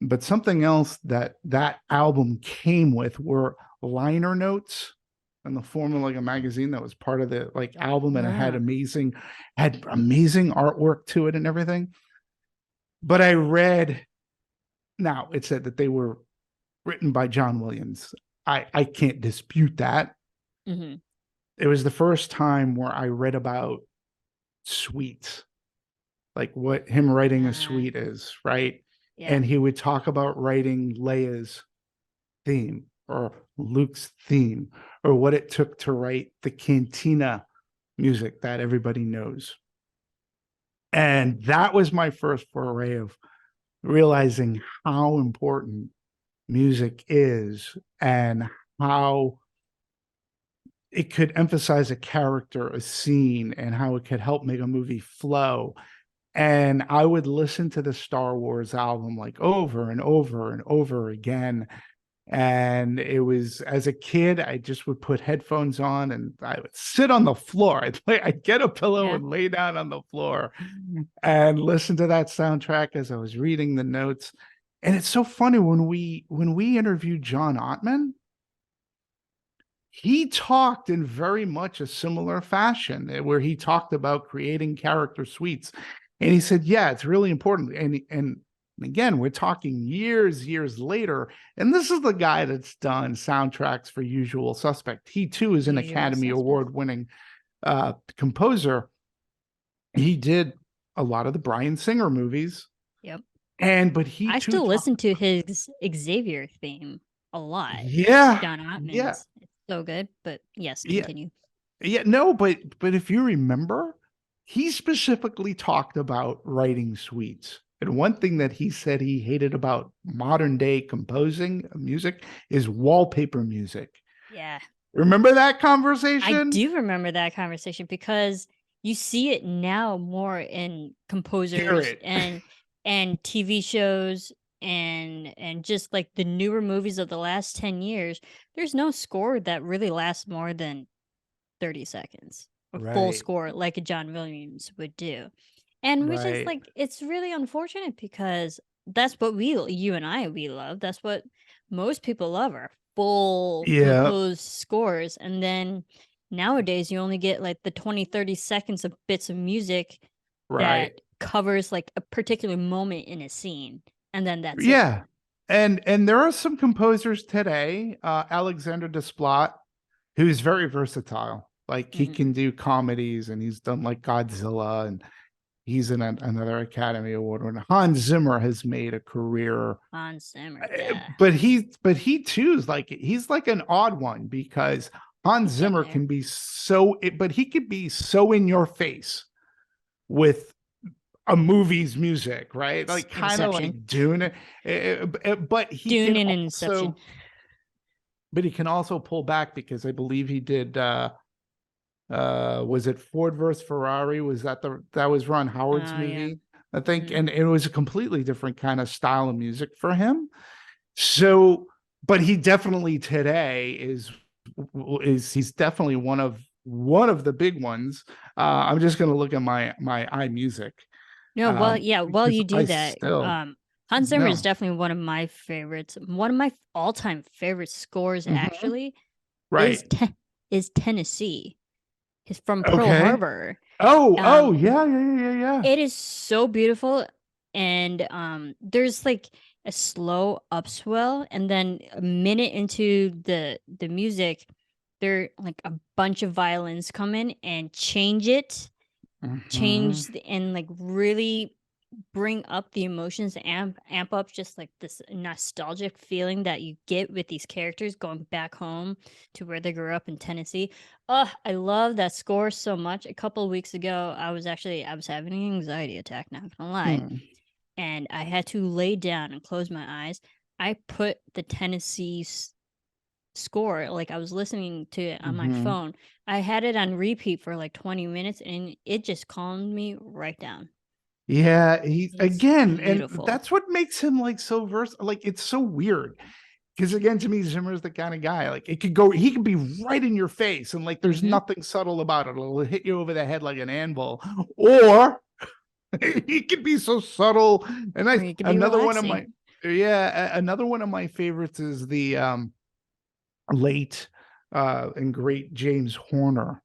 But something else that album came with were liner notes in the form of like a magazine that was part of the like album, and it had Ah. amazing artwork to it and everything. But I read, now it said that they were written by John Williams. I can't dispute that. Mhm. it was the first time where I read about suites, like what him writing a suite is, right? Yeah. And he would talk about writing Leia's theme or Luke's theme or what it took to write the Cantina music that everybody knows. And that was my first foray of realizing how important music is and how it could emphasize a character, a scene, and how it could help make a movie flow. And I would listen to the Star Wars album like over and over and over again. And it was, as a kid, I just would put headphones on and I would sit on the floor. I'd get a pillow Yeah. and lay down on the floor and listen to that soundtrack as I was reading the notes. And it's so funny when we interviewed John Ottman, he talked in very much a similar fashion where he talked about creating character suites. And he said, yeah, it's really important. And again, we're talking years later. And this is the guy that's done soundtracks for Usual Suspect. He too is an Usual Academy Suspect. Award winning composer. He did a lot of the Bryan Singer movies. Yep. But he I too still listen to his Xavier theme a lot. Yeah. John Ottman's. Yeah. It's so good. But yes, Yeah. continue. Yeah, no, but if you remember, he specifically talked about writing suites. And one thing that he said he hated about modern day composing music is wallpaper music. Yeah. Remember that I conversation? do remember that conversation because you see it now more in composers and TV shows and just like the newer movies of the last 10 years. There's no score that really lasts more than 30 seconds. A full Right. score like a John Williams would do. And which is Right. like it's really unfortunate because that's what you and I we love. That's what most people love are full Yeah. composed scores. And then nowadays you only get like the 20-30 seconds of bits of music Right. that covers like a particular moment in a scene. And then that's it. Yeah. And there are some composers today, Alexander Desplat, who's very versatile. Like he can do comedies and he's done like Godzilla and he's in another Academy Award winner. Hans Zimmer has made a career. Hans Zimmer, yeah. But he too is like he's like an odd one because Hans He's Zimmer getting there. can be so but he could be so in your face with a movie's music, right? Like kind of like Dune. But he Dune can and also, Inception. but he can also pull back because I believe he did was it Ford versus Ferrari? Was that that was Ron Howard's movie? Yeah. I think, and it was a completely different kind of style of music for him. So, but he definitely today is he's definitely one of the big ones. I'm just gonna look at my iMusic. No, well, yeah, while you do that, Hans Zimmer is definitely one of my favorites. One of my all-time favorite scores, actually, right, is Tennessee. He's from Pearl Harbor. Oh, yeah. It is so beautiful, and there's like a slow upswell, and then a minute into the music, there like a bunch of violins come in and change it. And like really bring up the emotions, amp up just like this nostalgic feeling that you get with these characters going back home to where they grew up in Tennessee. Oh, I love that score so much. A couple of weeks ago, I was having an anxiety attack, not gonna lie. And I had to lay down and close my eyes. I put the Tennessee score, like I was listening to it on my phone. I had it on repeat for like 20 minutes and it just calmed me right down. Yeah, he's again, beautiful. and that's what makes him like so versatile. Like it's so weird because again, to me, Zimmer's the kind of guy like he could be right in your face, and like there's nothing subtle about it. It'll hit you over the head like an anvil, or he could be so subtle. And another one of my favorites is the late and great James Horner.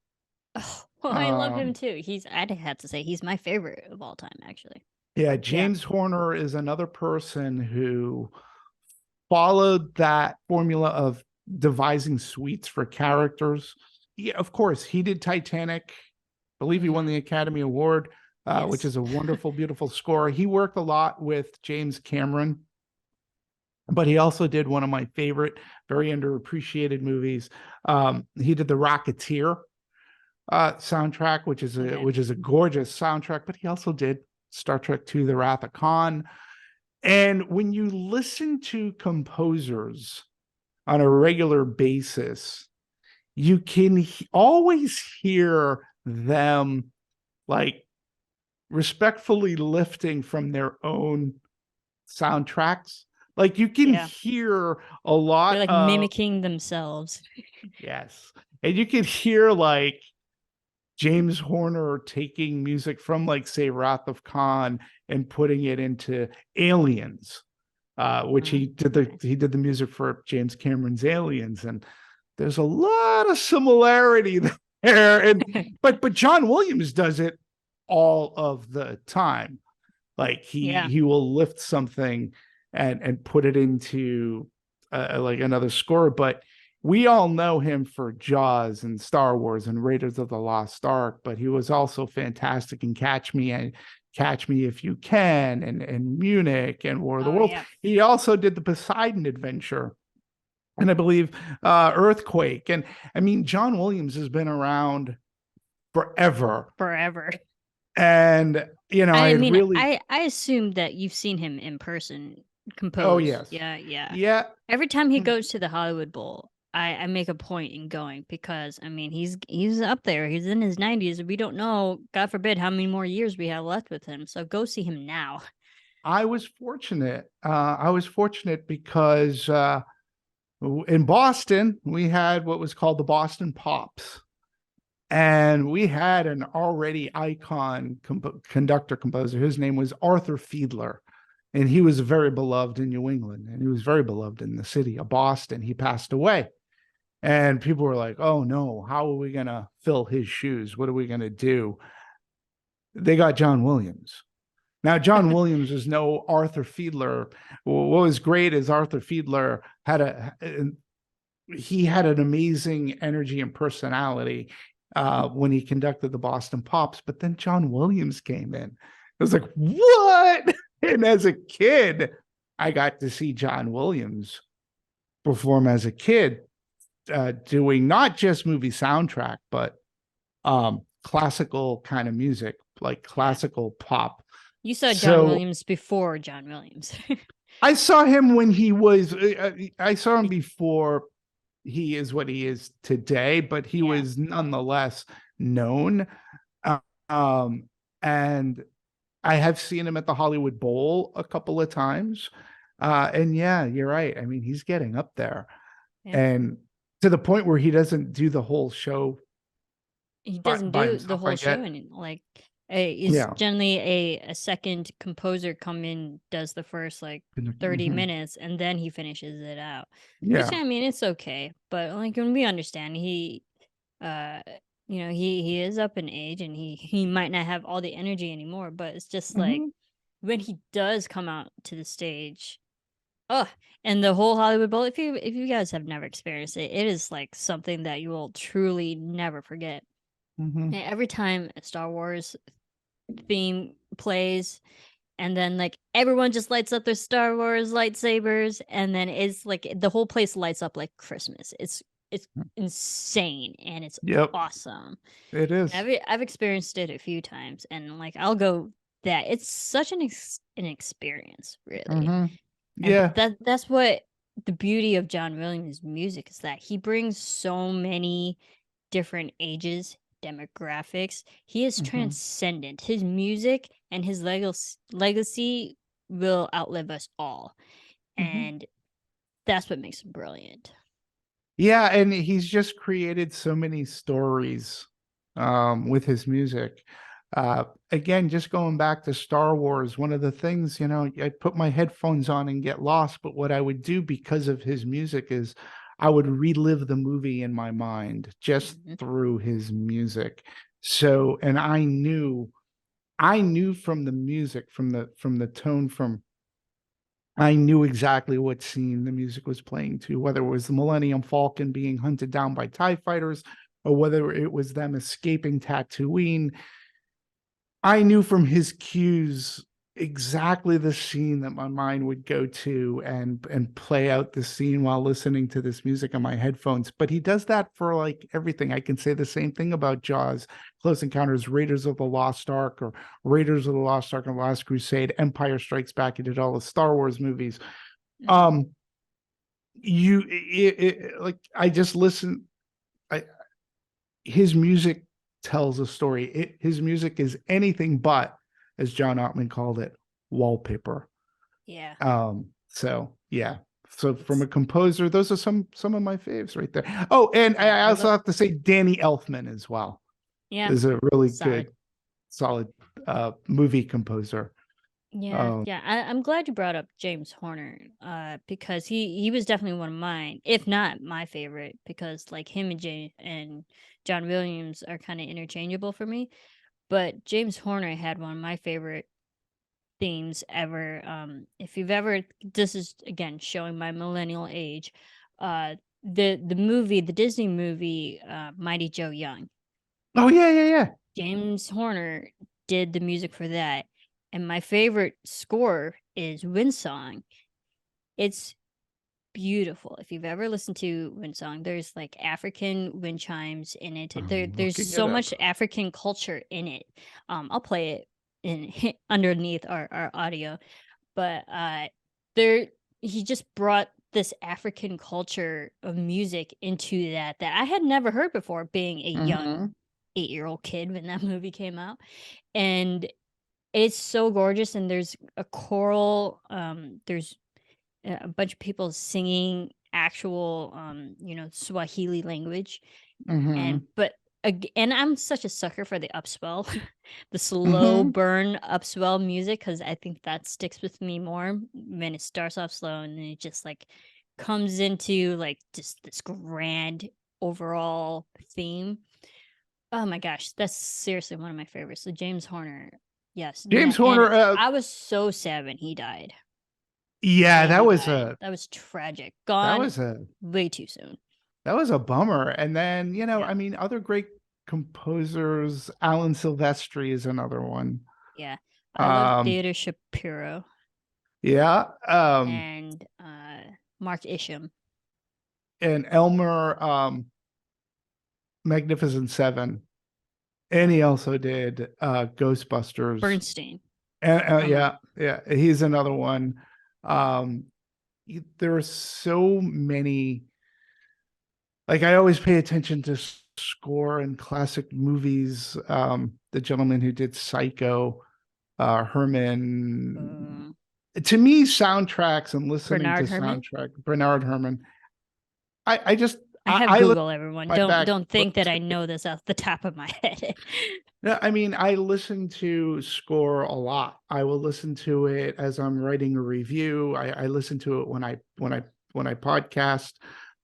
Oh, I love him too. I'd have to say he's my favorite of all time, actually. Yeah, James Horner is another person who followed that formula of devising suites for characters yeah, of course, he did Titanic. I believe he won Mhm. the Academy Award, which Yes. is a wonderful, beautiful score. He worked a lot with James Cameron, but he also did one of my favorite, very underappreciated movies. He did the Rocketeer soundtrack, Okay. which is a gorgeous soundtrack. But he also did Star Trek II: The Wrath of Khan. And when you listen to composers on a regular basis, you can always hear them like respectfully lifting from their own soundtracks. Like you can Yeah. hear a They're lot like of, mimicking themselves. yes, and you can hear like James Horner taking music from, like, say, Wrath of Khan and putting it into Aliens, which Mhm. Nice. he did the music for James Cameron's Aliens, and there's a lot of similarity there. And but John Williams does it all of the time. Like Yeah. he will lift something and put it into like another score. But we all know him for Jaws and Star Wars and Raiders of the Lost Ark. But he was also fantastic in Catch Me If You Can and Munich and War of the Oh Worlds. yeah. He also did the Poseidon Adventure. And I believe Earthquake. And I mean, John Williams has been around forever. Forever. And, I I had mean, really, I assume that you've seen him in person oh, compose. yes. Yeah, yeah. Yeah. Every time he goes to the Hollywood Bowl, I make a point in going because I mean he's up there. He's in his 90s. We don't know, God forbid, how many more years we have left with him. So go see him now. I was fortunate. I was fortunate because in Boston, we had what was called the Boston Pops. And we had an already icon conductor composer. His name was Arthur Fiedler. And he was very beloved in New England. And he was very beloved in the city of Boston. He passed away. And people were like, oh no, how are we going to fill his shoes? What are we going to do? They got John Williams. Now, John Williams is no Arthur Fiedler. What was great is Arthur Fiedler he had an amazing energy and personality when he conducted the Boston Pops. But then John Williams came in. I was like, what? And as a kid, I got to see John Williams perform as a kid, doing not just movie soundtrack, but classical kind of music, like Yeah. classical pop. You saw John So Williams before John Williams. I saw him when he was, I saw him before he is what he is today, but he Yeah. was nonetheless known. Uh, Um, and I have seen him at the Hollywood Bowl a couple of times. And yeah, you're right. I mean, he's getting up there, Yeah. and to the point where he doesn't do the whole show He doesn't by do the himself, I whole show get. and like is Yeah. generally a second composer come in, does the first like 30 Mhm. minutes and then he finishes it out. Which Yeah. I mean it's okay, but like when we understand he uh he is up in age and he might not have all the energy anymore, but it's just like Mhm. when he does come out to the stage, oh, and the whole Hollywood Bowl, if you guys have never experienced it, it is like something that you will truly never forget. Mhm. And every time a Star Wars theme plays, and then like everyone just lights up their Star Wars lightsabers, and then it's like the whole place lights up like Christmas. It's insane and it's Yep. awesome. It is. I've experienced it a few times, and like I'll go that it's such an experience, really. Mhm. And Yeah. that's what the beauty of John Williams' music is, that he brings so many different ages, demographics. He is Mhm. transcendent. His music and his legacy will outlive us all. Mhm. And that's what makes him brilliant. Yeah, and he's just created so many stories with his music. Again, just going back to Star Wars, one of the things, I'd put my headphones on and get lost, but what I would do because of his music is I would relive the movie in my mind just Mhm. through his music. So, and I knew from the music, from the tone, I knew exactly what scene the music was playing to, whether it was the Millennium Falcon being hunted down by TIE fighters, or whether it was them escaping Tatooine, I knew from his cues exactly the scene that my mind would go to and play out the scene while listening to this music on my headphones. But he does that for like everything. I can say the same thing about Jaws, Close Encounters, Raiders of the Lost Ark, or Raiders of the Lost Ark and Last Crusade, Empire Strikes Back. He did all the Star Wars movies. Mhm. Like I just listen. His music tells a story. His music is anything but, as John Ottman called it, wallpaper. Yeah. So yeah. So from a composer, those are some of my faves right there. Oh, and Yeah, I I also love. have to say Danny Elfman as well Yeah, is a really solid. good, solid movie composer. Yeah, Um, yeah. I'm glad you brought up James Horner, because he was definitely one of mine, if not my favorite, because like him and John Williams are kind of interchangeable for me. But James Horner had one of my favorite themes ever. If you've ever, this is again showing my millennial age. The Disney movie, Mighty Joe Young. oh yeah, yeah, yeah. James Horner did the music for that. And my favorite score is Windsong. It's beautiful. If you've ever listened to Windsong, there's like African wind chimes in it. I'm There's looking it so up. much African culture in it. I'll play it in underneath our audio, but there he just brought this African culture of music into that I had never heard before, being a young Mm-hmm. 8-year-old kid when that movie came out. And it's so gorgeous, and there's a choral, there's a bunch of people singing actual, Swahili language. Mm-hmm. And I'm such a sucker for the upswell, the slow Mm-hmm. burn upswell music, because I think that sticks with me more when it starts off slow and then it just like comes into like just this grand overall theme. Oh my gosh, that's seriously one of my favorites. So James Horner, yes, James and Horner. I was so sad when he died. Yeah, When he died, that was tragic. that Gone was a way too soon. that was a bummer. And then, Yeah, I mean, other great composers, Alan Silvestri is another one. yeah. I love Um, Theodore Shapiro yeah. and Mark Isham. And Elmer, Magnificent Seven. And Yeah, he also did Ghostbusters. Bernstein. And Elmer. yeah, he's another one. Um, there are so many. Like I always pay attention to score and classic movies. The gentleman who did Psycho, Herman. Uh, To me, soundtracks and listening to Bernard Herman. soundtrack, Bernard Herman. I just I have I listen Google, everyone. my back. Don't think that I know this off the top of my head. No, I mean, I listen to score a lot. I will listen to it as I'm writing a review. I listen to it when I podcast.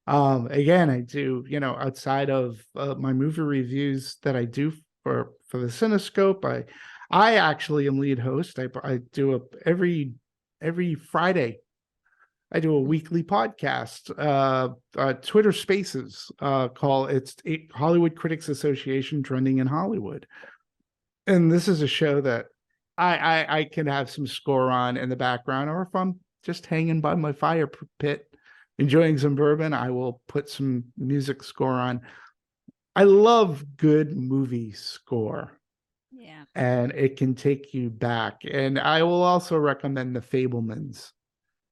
Again, I do, outside of my movie reviews that I do for the Cinescope. I actually am lead host. I do every Friday. I do a weekly podcast, Twitter Spaces, call it's Hollywood Critics Association Trending in Hollywood, and this is a show that I can have some score on in the background, or if I'm just hanging by my fire pit enjoying some bourbon, I will put some music score on. I love good movie score, Yeah. and it can take you back. And I will also recommend The Fablemans.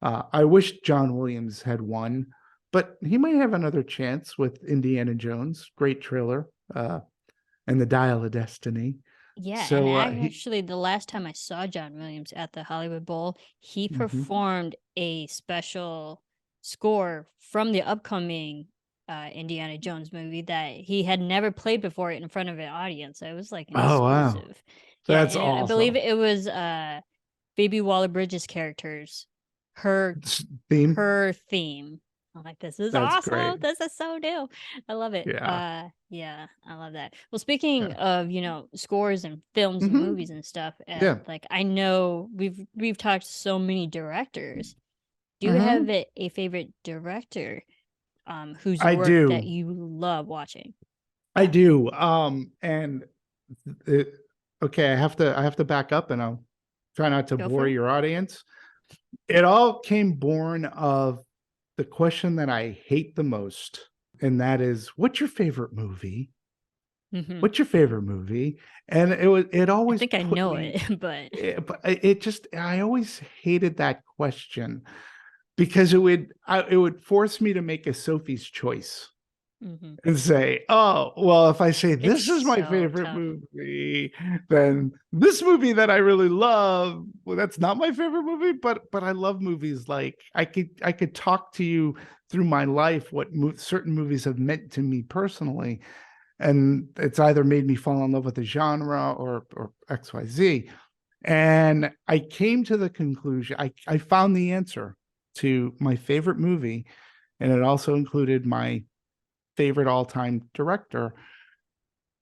I wish John Williams had won, but he might have another chance with Indiana Jones. Great trailer, and The Dial of Destiny. Yeah, and So he. actually, the last time I saw John Williams at the Hollywood Bowl, he Mhm. performed a special score from the upcoming Indiana Jones movie that he had never played before in front of an audience. So it was like an Oh wow, exclusive. Yeah, that's and I believe awesome. it was Phoebe Waller-Bridge's characters, her Theme. her theme. I'm like, this is That's awesome. great. This is so new. I love it. Yeah. Yeah, I love that. Well, speaking Yeah. of, scores and films and Hmm. movies and stuff, Yeah. like I know we've talked to so many directors. Do you have Hmm. a favorite director whose I work that do. you love watching? I do. And it, okay, I have to back up, and I'll try not to Go for bore it. your audience. It all came born of the question that I hate the most, and that is, what's your favorite movie? Hmm. What's your favorite movie? And it I always think I put know me, it, but but it just, I always hated that question because it would force me to make a Sophie's choice hmm, and say, oh, well, if I say it's this is my so favorite tough. movie, then this movie that I really love, well, that's not my favorite movie, but I love movies. Like I could talk to you through my life what certain movies have meant to me personally, and it's either made me fall in love with the genre or XYZ. And I came to the conclusion, I found the answer to my favorite movie, and it also included my favorite all-time director.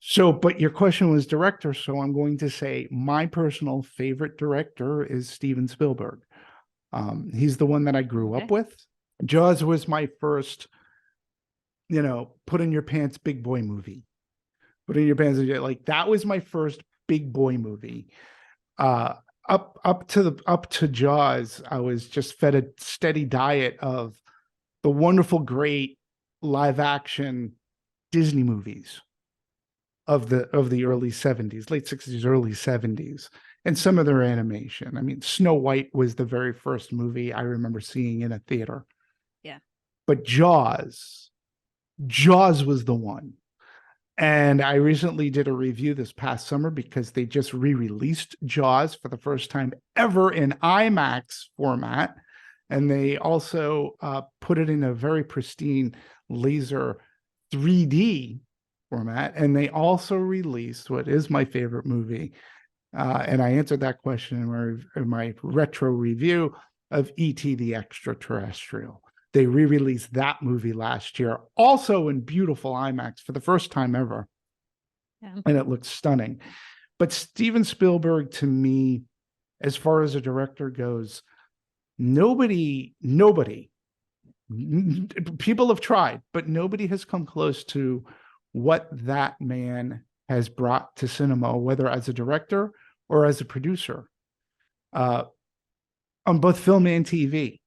So, but your question was director, so I'm going to say my personal favorite director is Steven Spielberg. He's the one that I grew up Okay. with. Jaws was my first, put in your pants big boy movie. Put in your pants, like that was my first big boy movie. Uh, up to Jaws, I was just fed a steady diet of the wonderful, great live action Disney movies of the early 70s, late 60s, early 70s, and some of their animation. I mean, Snow White was the very first movie I remember seeing in a theater. Yeah. But Jaws was the one. And I recently did a review this past summer because they just re-released Jaws for the first time ever in IMAX format. And they also put it in a very pristine laser 3D format. And they also released what is my favorite movie. And I answered that question in my retro review of E.T. the Extraterrestrial. They re-released that movie last year, also in beautiful IMAX for the first time ever. Yeah. And it looks stunning. But Steven Spielberg, to me, as far as a director goes, nobody, people have tried, but nobody has come close to what that man has brought to cinema, whether as a director or as a producer, uh, on both film and TV.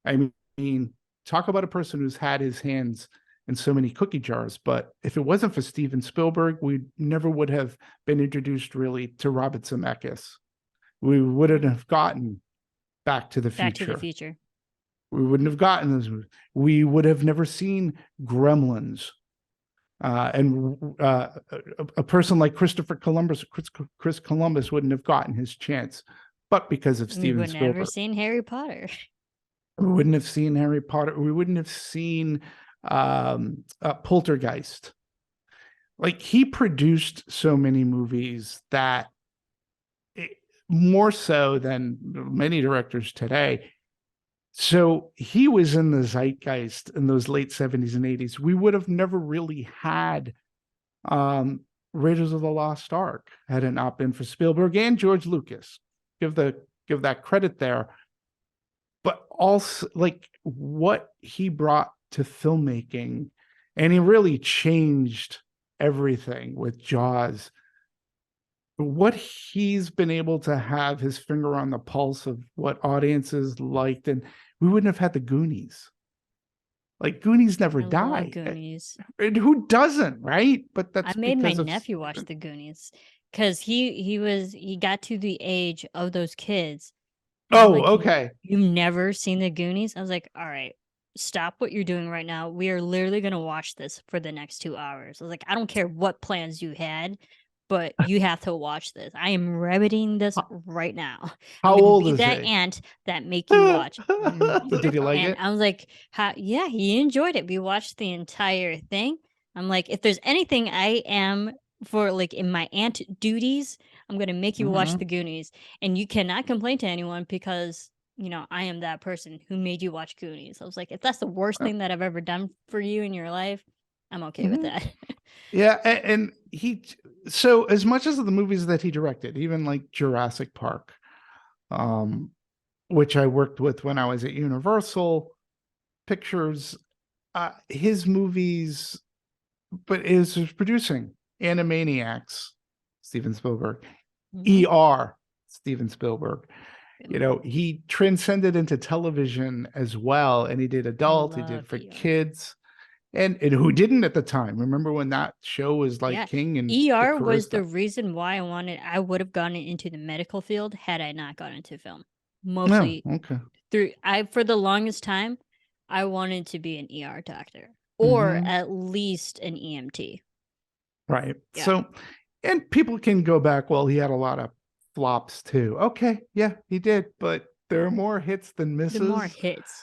I mean, talk about a person who's had his hands in so many cookie jars. But if it wasn't for Steven Spielberg, we never would have been introduced really to Robert Zemeckis. We wouldn't Yeah. have gotten Back to the Back to the Future. Future. We wouldn't have gotten this. We would have never seen Gremlins. And a person like Chris Columbus wouldn't have gotten his chance, but because of We Steven would never Spielberg. seen Harry Potter. We wouldn't have seen Harry Potter. We wouldn't have seen Poltergeist. Like he produced so many movies that it, more so than many directors today. So he was in the zeitgeist in those late 70s and 80s. We would have never really had um, Raiders of the Lost Ark had it not been for Spielberg and George Lucas. Give that credit there. But also like what he brought to filmmaking, and he really changed everything with Jaws. What he's been able to have his finger on the pulse of what audiences liked, and we wouldn't have had the Goonies. Like Goonies never I love die. Goonies. And who doesn't, right? But I that's made my because of nephew watch the Goonies because he got to the age of those kids, and he's oh, like, okay. "You've never seen the Goonies?" I was like, "All right, stop what you're doing right now. We are literally gonna watch this for the next 2 hours." I was like, "I don't care what plans you had, but you have to watch this. I am remedying this right now. I'm How gonna old be is that he? aunt that make you watch." Did he like And it? I was like, yeah, he enjoyed it. We watched the entire thing. I'm like, if there's anything I am for like in my aunt duties, I'm gonna make you watch Mm-hmm. the Goonies. And you cannot complain to anyone because I am that person who made you watch Goonies. I was like, if that's the worst thing that I've ever done for you in your life, I'm okay with Mm-hmm. that. Yeah, and he so as much as the movies that he directed, even like Jurassic Park, um, which I worked with when I was at Universal Pictures, his movies but is producing Animaniacs, Steven Spielberg, Mhm. Steven Spielberg. Good lord. He transcended into television as well, and he did I adult, he did love for ER. kids, and who didn't at the time? Remember when that show was like Yeah. king and the ER career was the stuff? reason why I would have gone into the medical field had I not gone into film. No, Mostly okay. for the longest time, I wanted to be an ER doctor or Mm-hmm. at least an EMT. Right. Yeah. So, and people can go back, well, he had a lot of flops too. Okay, yeah, he did, but there are more hits than The more misses. hits.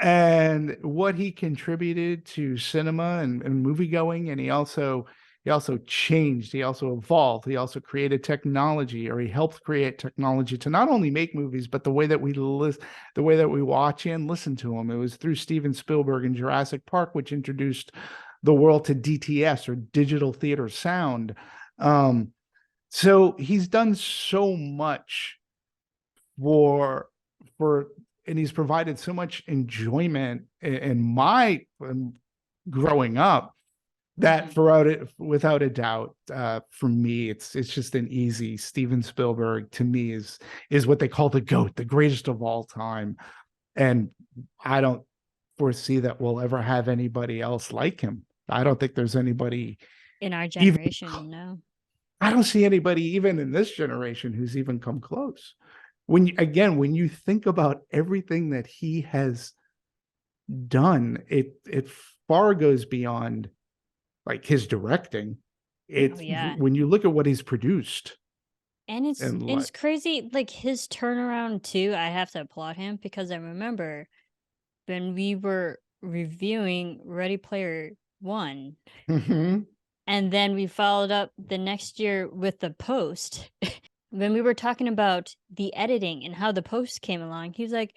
And what he contributed to cinema and movie going, and he also changed, he also evolved, he also created technology, or he helped create technology to not only make movies, but the way that the way that we watch and listen to them. It was through Steven Spielberg and Jurassic Park, which introduced the world to DTS, or digital theater sound. So he's done so much for for and he's provided so much enjoyment in my growing up, that without a doubt, for me, it's just an easy. Steven Spielberg to me is what they call the GOAT, the greatest of all time, and I don't foresee that we'll ever have anybody else like him. I don't think there's anybody In our even. generation, no. I don't see anybody even in this generation who's even come close. When you think about everything that he has done, it far goes beyond like his directing. Oh It yeah. when you look at what he's produced, And and it's like, crazy, like his turnaround too. I have to applaud him because I remember when we were reviewing Ready Player One, mm-hmm, and then we followed up the next year with the post. When we were talking about the editing and how the post came along, he was like,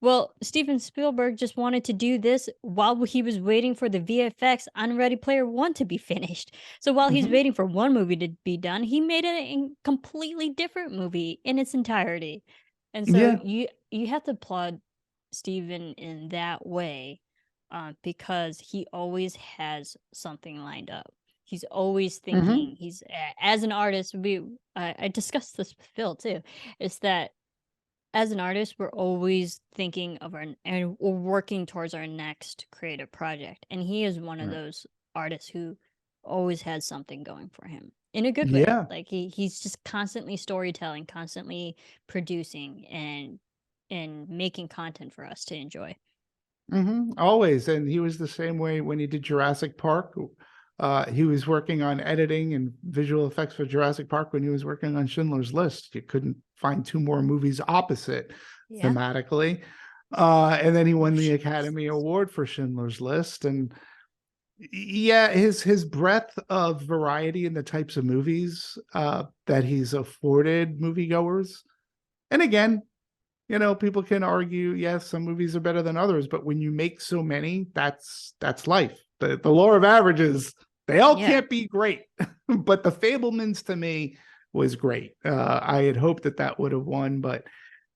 well, Steven Spielberg just wanted to do this while he was waiting for the VFX on Ready Player One to be finished. So while he's mm-hmm, waiting for one movie to be done, he made a completely different movie in its entirety. And so yeah, you have to applaud Steven in that way, because he always has something lined up. He's always mm-hmm, thinking. As an artist, I discussed this with Phil too. Is that as an artist, we're always thinking of and we're working towards our next creative project. And he is one of right, those artists who always has something going for him in a good way. yeah. Like he's just constantly storytelling, constantly producing and making content for us to enjoy. Always. And he was the same way when he did Jurassic Park. He was working on editing and visual effects for Jurassic Park when he was working on Schindler's List. You couldn't find two more movies opposite Yeah. thematically. And then he Oh, won the Schindler's Academy List. Award for Schindler's List. And yeah, his breadth of variety in the types of movies that he's afforded moviegoers. And again, people can argue, yes, some movies are better than others, but when you make so many, that's life. The law of averages, they all Yeah. can't be great. But The Fablemans to me was great. I had hoped that would have won, but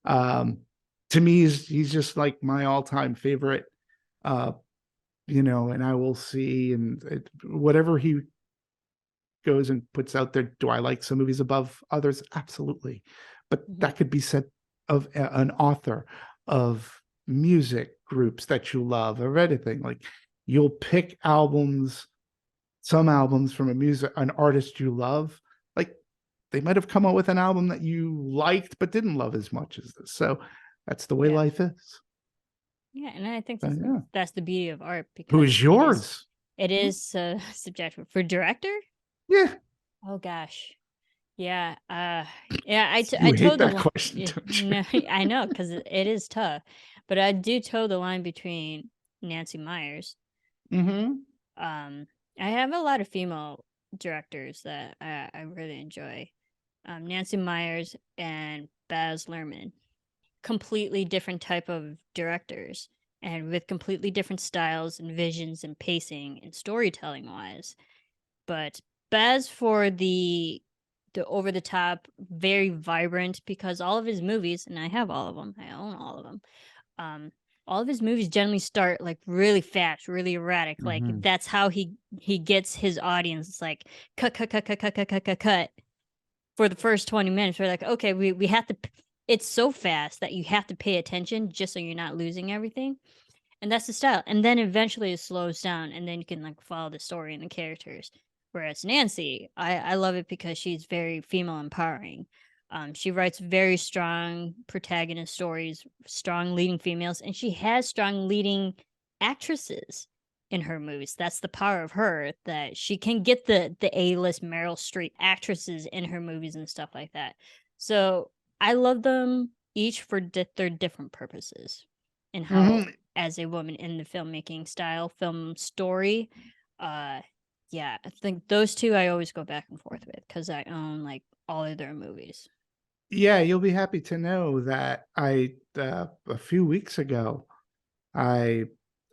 to me, he's just like my all-time favorite. Uh, and I will see, and whatever he goes and puts out there. Do I like some movies above others? Absolutely. But Mhm. that could be said of an author, of music groups that you love, or anything. Like, you'll pick some albums from an artist you love. Like, they might have come out with an album that you liked but didn't love as much as this. So that's the way Yeah. life is. Yeah, and I think Yeah. that's the beauty of art Who because is yours? it is subjective. For director? Yeah. Oh gosh. Yeah, yeah, You I hate told the that line. question, Yeah, don't you? no, I know because it is tough, but I do toe the line between Nancy Myers. Mm-hmm. Um, I have a lot of female directors that I really enjoy. Nancy Myers and Baz Luhrmann, completely different type of directors, and with completely different styles and visions and pacing and storytelling wise. But Baz for the over the top, very vibrant, because all of his movies, and I have all of them, I own all of them. Um, all of his movies generally start like really fast, really erratic. Like Mhm. that's how he gets his audience. It's like cut, cut, cut, cut, cut, cut, cut, cut, cut for the first 20 minutes. We're like, okay, we have to. It's so fast that you have to pay attention just so you're not losing everything. And that's the style. And then eventually it slows down, and then you can like follow the story and the characters. Whereas Nancy, I love it because she's very female empowering. She writes very strong protagonist stories, strong leading females, and she has strong leading actresses in her movies. That's the power of her, that she can get the A-list Meryl Streep actresses in her movies and stuff like that. So I love them each for their different purposes and how, Mhm. as a woman in the filmmaking style, film story, uh yeah, I think those two I always go back and forth with because I own like all of their movies. Yeah, you'll be happy to know that a few weeks ago, I,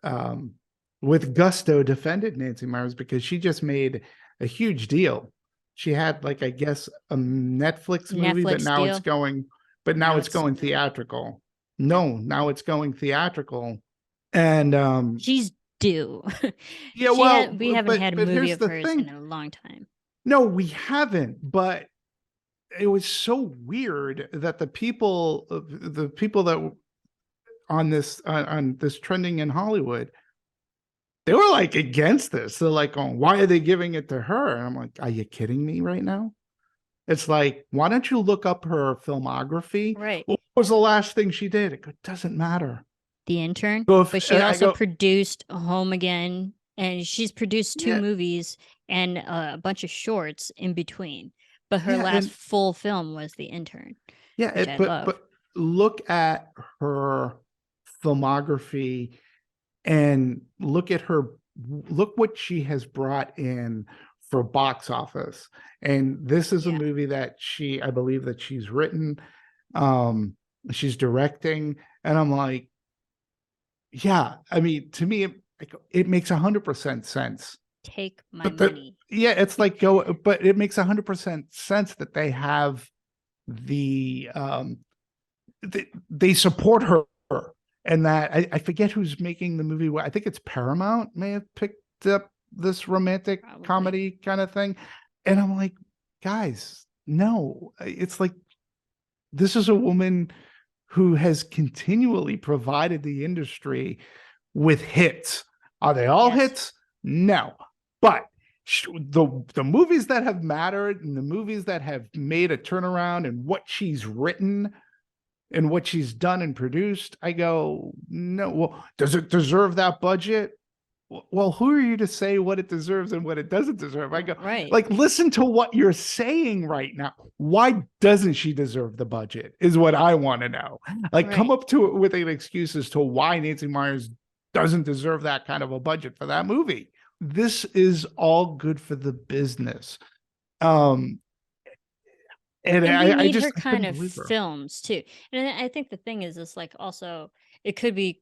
um, with gusto defended Nancy Myers because she just made a huge deal. She had like, I guess, a Netflix movie, Netflix deal. but now Now it's it's going theatrical. No, now it's going theatrical. And she's due. yeah, well, We haven't had a but movie here's of the hers in thing. a long time. No, we haven't, but it was so weird that the people that on this trending in Hollywood, they were like against this. They're like, "Oh, why are they giving it to her?" And I'm like, "Are you kidding me right now?" It's like, why don't you look up her filmography? Right. What was the last thing she did? It doesn't matter. The Intern, Go if but she I also go, produced Home Again, and she's produced two yeah, movies and a bunch of shorts in between. But her yeah, last and full film was The Intern, yeah, which I but love. look at her filmography and look what she has brought in for box office. And this is a Yeah, movie that I believe that she's written, um she's directing, and I'm like, yeah, I mean, to me it makes 100% sense. take my But money. yeah, it's like, but it makes 100% sense that they have the they support her, and that I forget who's making the movie. I think it's Paramount may have picked up this romantic Probably. comedy kind of thing. And I'm like, guys, no. It's like, this is a woman who has continually provided the industry with hits. Are they all Yes. hits? No. But the movies that have mattered and the movies that have made a turnaround and what she's written and what she's done and produced, I go, no. Well, does it deserve that budget? Well, who are you to say what it deserves and what it doesn't deserve? I go, Right. like, listen to what you're saying right now. Why doesn't she deserve the budget? Is what I want to know. Like, come Right. up to it with an excuse as to why Nancy Myers doesn't deserve that kind of a budget for that movie. This is all good for the business. Um, and And we I need just her I kind couldn't of believe her. films too. And I think the thing is, it's like also it could be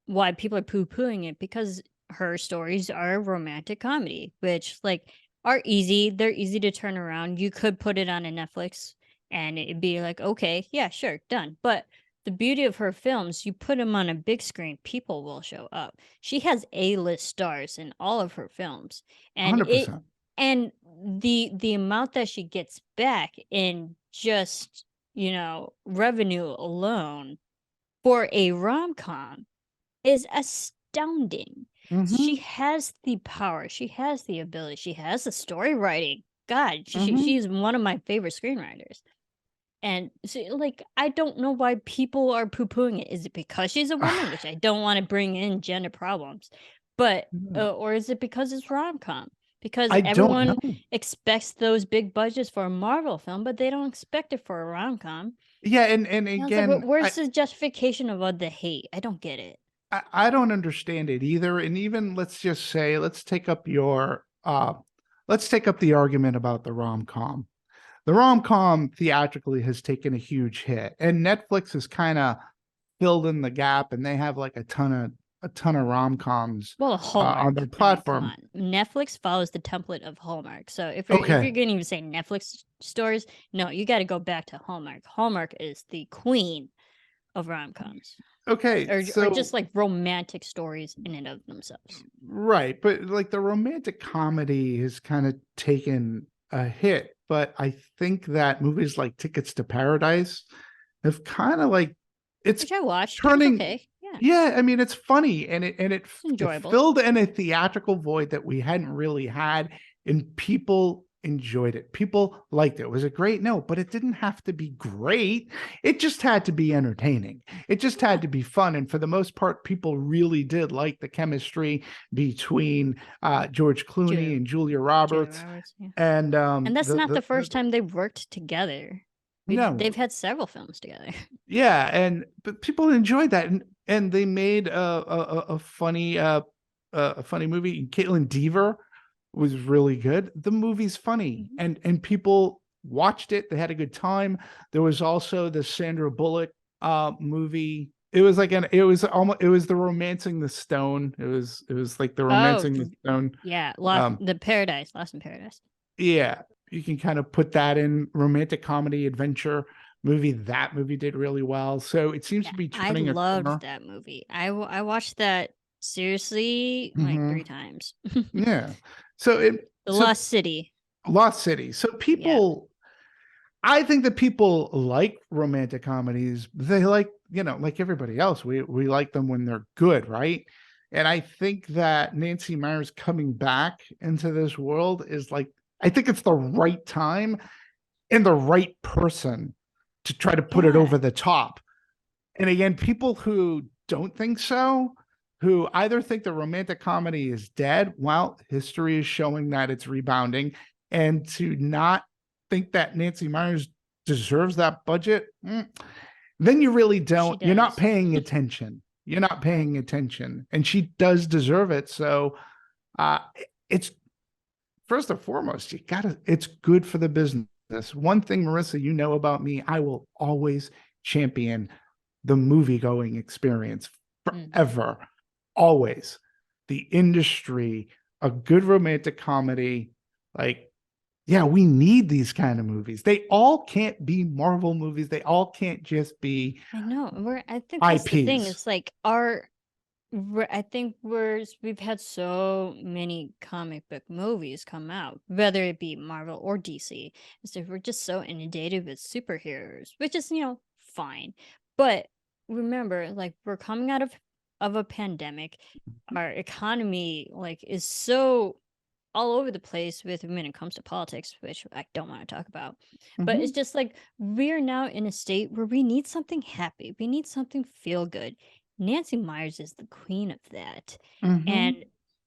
why people are poo pooing it because her stories are a romantic comedy, which like are easy. They're easy to turn around. You could put it on a Netflix and it'd be like, okay, yeah, sure, done. But the beauty of her films, you put them on a big screen, people will show up. She has A-list stars in all of her films, and it 100%. and the amount that she gets back in just, revenue alone for a rom-com is astounding. She Mm-hmm. has the power, she has the ability, she has the story writing. God, Mm-hmm. she's one of my favorite screenwriters. And so, like, I don't know why people are poo-pooing it. Is it because she's a woman, which I don't want to bring in gender problems, but or is it because it's rom-com? Because I don't everyone know. expects those big budgets for a Marvel film, but they don't expect it for a rom-com. Yeah, and And I was like, again, where's the justification of all the hate? I don't get it. I don't understand it either. And even, let's just say, let's take up the argument about the rom-com. The rom-com theatrically has taken a huge hit, and Netflix has kind of filled in the gap, and they have like a ton of rom-coms Well, on their Hallmark. I mean, come platform. on. Netflix follows the template of Hallmark. So if you're Okay. going to even say Netflix stores, no, you got to go back to Hallmark. Hallmark is the queen of rom-coms. Okay, Or so just like romantic stories in and of themselves. right, but like the romantic comedy has kind of taken a hit, but I think that movies like Tickets to Paradise have kind of like it's Which I watched. It was turning. okay. Yeah. Yeah, I mean it's funny and it Enjoyable. filled in a theatrical void that we hadn't really had, and people enjoyed it. People liked it. Was it great? No, but it didn't have to be great. It just had to be entertaining. It just had to be fun. And for the most part, people really did like the chemistry between George Clooney and Julia Roberts. Yeah. And that's not the first time they worked together. No, they've had several films together. Yeah, but people enjoyed that, and they made a funny movie. Caitlin Dever was really good. The movie's funny, and people watched it. They had a good time. There was also the Sandra Bullock movie. It was like it was the Romancing the Stone. It was like the Romancing the Stone. Yeah, Lost in Paradise. Yeah, you can kind of put that in romantic comedy adventure movie. That movie did really well, so it seems to be turning. I loved that movie. I watched that seriously like 3 times. Yeah, so Lost City. So people, I think that people like romantic comedies. They like, like everybody else, we like them when they're good, right? And I think that Nancy Meyers coming back into this world is like, I think it's the right time and the right person to try to put it over the top. And again, people who don't think so, who either think the romantic comedy is dead, well, history is showing that it's rebounding, and to not think that Nancy Meyers deserves that budget, then you really don't. You're not paying attention. You're not paying attention, and she does deserve it. So it's, first and foremost, it's good for the business. One thing, Marissa, you know about me, I will always champion the movie-going experience forever. Always. The industry, a good romantic comedy, like, yeah, we need these kind of movies. They all can't be Marvel movies. They all can't just be I know. I think that's IPs. The thing. It's like I think we've had so many comic book movies come out, whether it be Marvel or DC. So we're just so inundated with superheroes, which is, fine. But remember, like, we're coming out of a pandemic. Our economy, like, is so all over the place when it comes to politics, which I don't want to talk about. But it's just like we're now in a state where we need something happy. We need something feel good. Nancy Meyers is the queen of that. And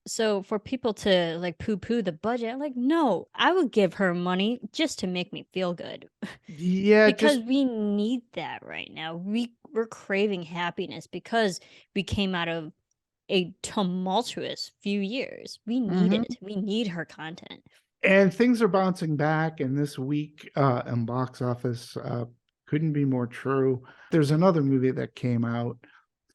so for people to like poo-poo the budget, I'm like, no, I would give her money just to make me feel good. Yeah, because we need that right now. We're craving happiness because we came out of a tumultuous few years. We need it. We need her content. And things are bouncing back, and this week in box office couldn't be more true. There's another movie that came out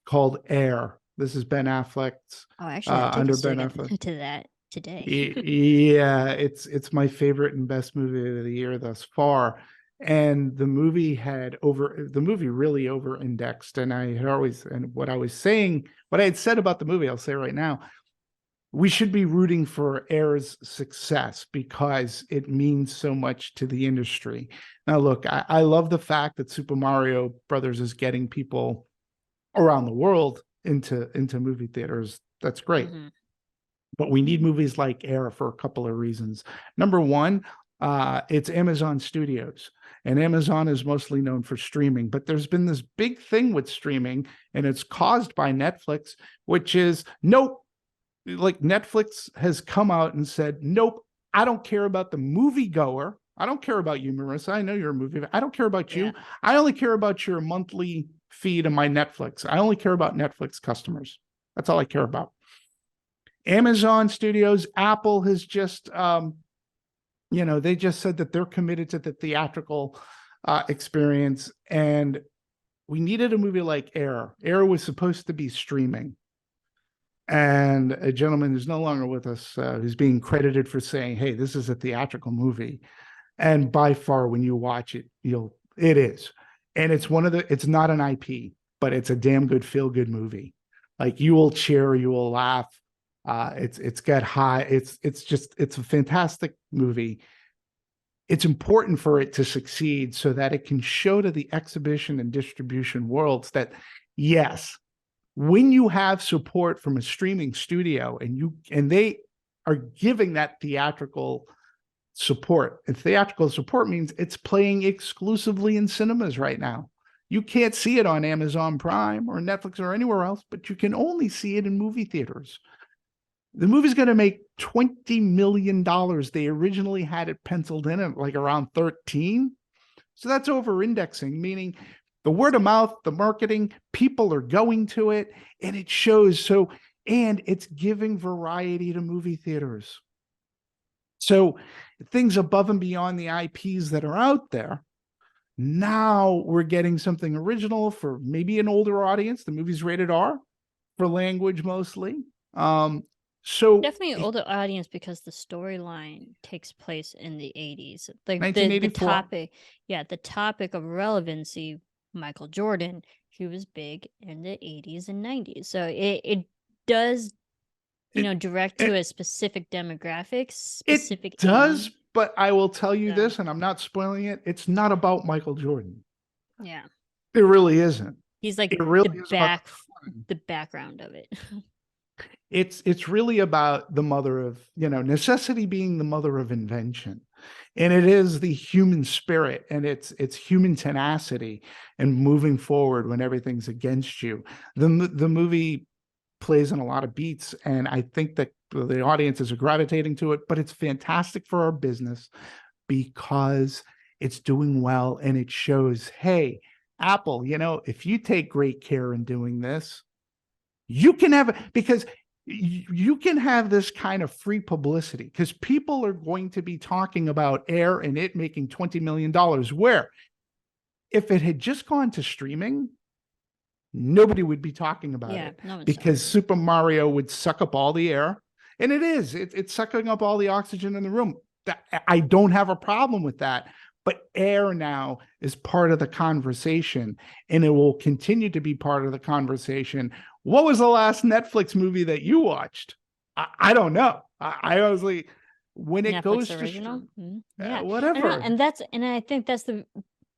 called Air. This is Ben Affleck's. Oh, actually, I under Ben Affleck to that today. Yeah, it's my favorite and best movie of the year thus far. And the movie really over indexed. And what I had said about the movie, I'll say right now, we should be rooting for Air's success because it means so much to the industry. Now, look, I love the fact that Super Mario Brothers is getting people around the world into movie theaters. That's great. But we need movies like Air for a couple of reasons. Number one, it's Amazon Studios, and Amazon is mostly known for streaming, but there's been this big thing with streaming, and it's caused by Netflix, which is nope. Like, Netflix has come out and said, nope, I don't care about the moviegoer. I don't care about you, Marissa. I know you're a movie. I don't care about you. I only care about your monthly feed of my Netflix. I only care about Netflix customers. That's all I care about. Amazon Studios, Apple has just, they just said that they're committed to the theatrical experience. And we needed a movie like Air. Air was supposed to be streaming. And a gentleman who's no longer with us, who's being credited for saying, hey, this is a theatrical movie. And by far, when you watch it, it is. And it's not an IP. but it's a damn good feel good movie. Like you will cheer, you will laugh. It's got high. It's a fantastic movie. It's important for it to succeed so that it can show to the exhibition and distribution worlds that yes, when you have support from a streaming studio and they are giving that theatrical support. And theatrical support means it's playing exclusively in cinemas right now. You can't see it on Amazon Prime or Netflix or anywhere else, but you can only see it in movie theaters. The movie's going to make $20 million. They originally had it penciled in at like around 13. So that's over indexing, meaning the word of mouth, the marketing, people are going to it, and it shows. So, and it's giving variety to movie theaters. So things above and beyond the IPs that are out there. Now we're getting something original for maybe an older audience. The movie's rated R for language mostly. So Definitely an older audience because the storyline takes place in the 80s. Like the 1984. topic, the topic of relevancy, Michael Jordan, he was big in the 80s and 90s. So it does, direct to a specific demographic, specific it does, age. but I will tell you this, and I'm not spoiling it. It's not about Michael Jordan. Yeah. It really isn't. He's like it really is about the background of it. It's really about the mother of, necessity being the mother of invention. And it is the human spirit and it's human tenacity and moving forward when everything's against you. The movie plays in a lot of beats, and I think that the audiences are gravitating to it, but it's fantastic for our business because it's doing well and it shows, hey, Apple, if you take great care in doing this, you can have it, because you can have this kind of free publicity because people are going to be talking about Air and it making $20 million, where if it had just gone to streaming, nobody would be talking about it because Super Mario would suck up all the air. And it's sucking up all the oxygen in the room. I don't have a problem with that. But Air now is part of the conversation, and it will continue to be part of the conversation. What was the last Netflix movie that you watched? I don't know. I honestly, when it Netflix goes original, to whatever, and I think that's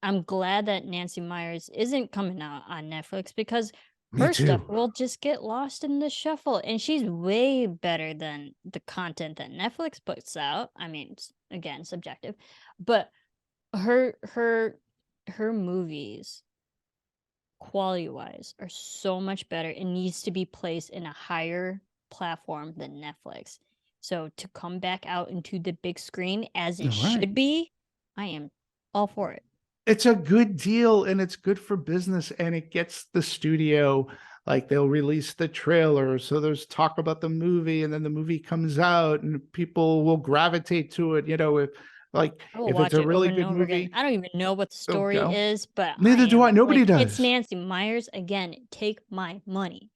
I'm glad that Nancy Meyers isn't coming out on Netflix because her stuff will just get lost in the shuffle, and she's way better than the content that Netflix puts out. I mean, again, subjective, but her movies, quality wise, are so much better. It needs to be placed in a higher platform than Netflix. So to come back out into the big screen as it should be, I am all for it. It's a good deal and it's good for business, and it gets the studio, like they'll release the trailer. So there's talk about the movie, and then the movie comes out and people will gravitate to it. If it's a really good movie. Again. I don't even know what the story is, but neither do I. Nobody does. It's Nancy Meyers. Again, take my money.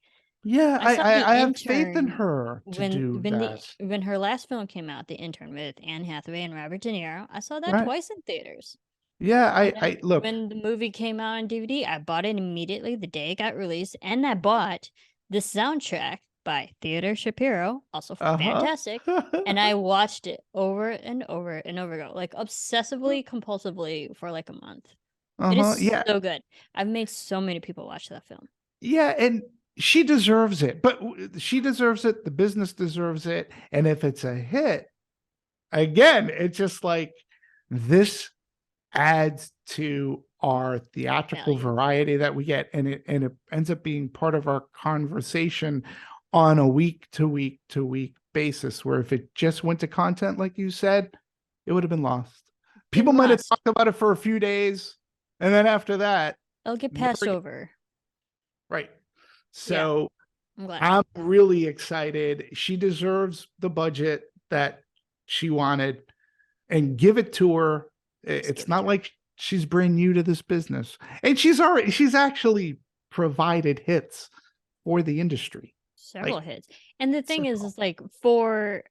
Yeah, I have faith in her to do that. When her last film came out, The Intern with Anne Hathaway and Robert De Niro, I saw that twice in theaters. Yeah, I look. When the movie came out on DVD, I bought it immediately the day it got released, and I bought the soundtrack by Theodore Shapiro, also fantastic, and I watched it over and over and over again, like obsessively, compulsively for like a month. It is so good. I've made so many people watch that film. Yeah, and she deserves it, but she deserves it. The business deserves it, and if it's a hit, again, it's just like this adds to our theatrical variety that we get, and it ends up being part of our conversation on a week to week to week basis, where if it just went to content, like you said, it would have been lost. People might have talked about it for a few days, and then after that, it'll get passed over. Right. So I'm really excited. She deserves the budget that she wanted, and give it to her. It's not like she's brand new to this business, and she's actually provided hits for the industry. Several hits. And the thing is like, for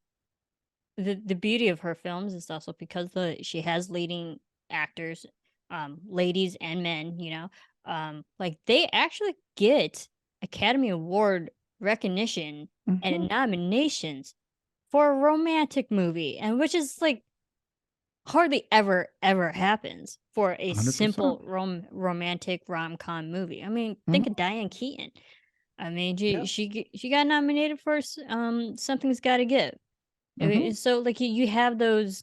the beauty of her films is also because she has leading actors, ladies and men, like they actually get Academy Award recognition and Mhm. nominations for a romantic movie, and which is like hardly ever happens for a 100%. simple romantic rom-com movie. I mean, think of Mhm. Diane Keaton. I mean, Yeah. she got nominated for Something's Gotta Give. Mhm. So like you have those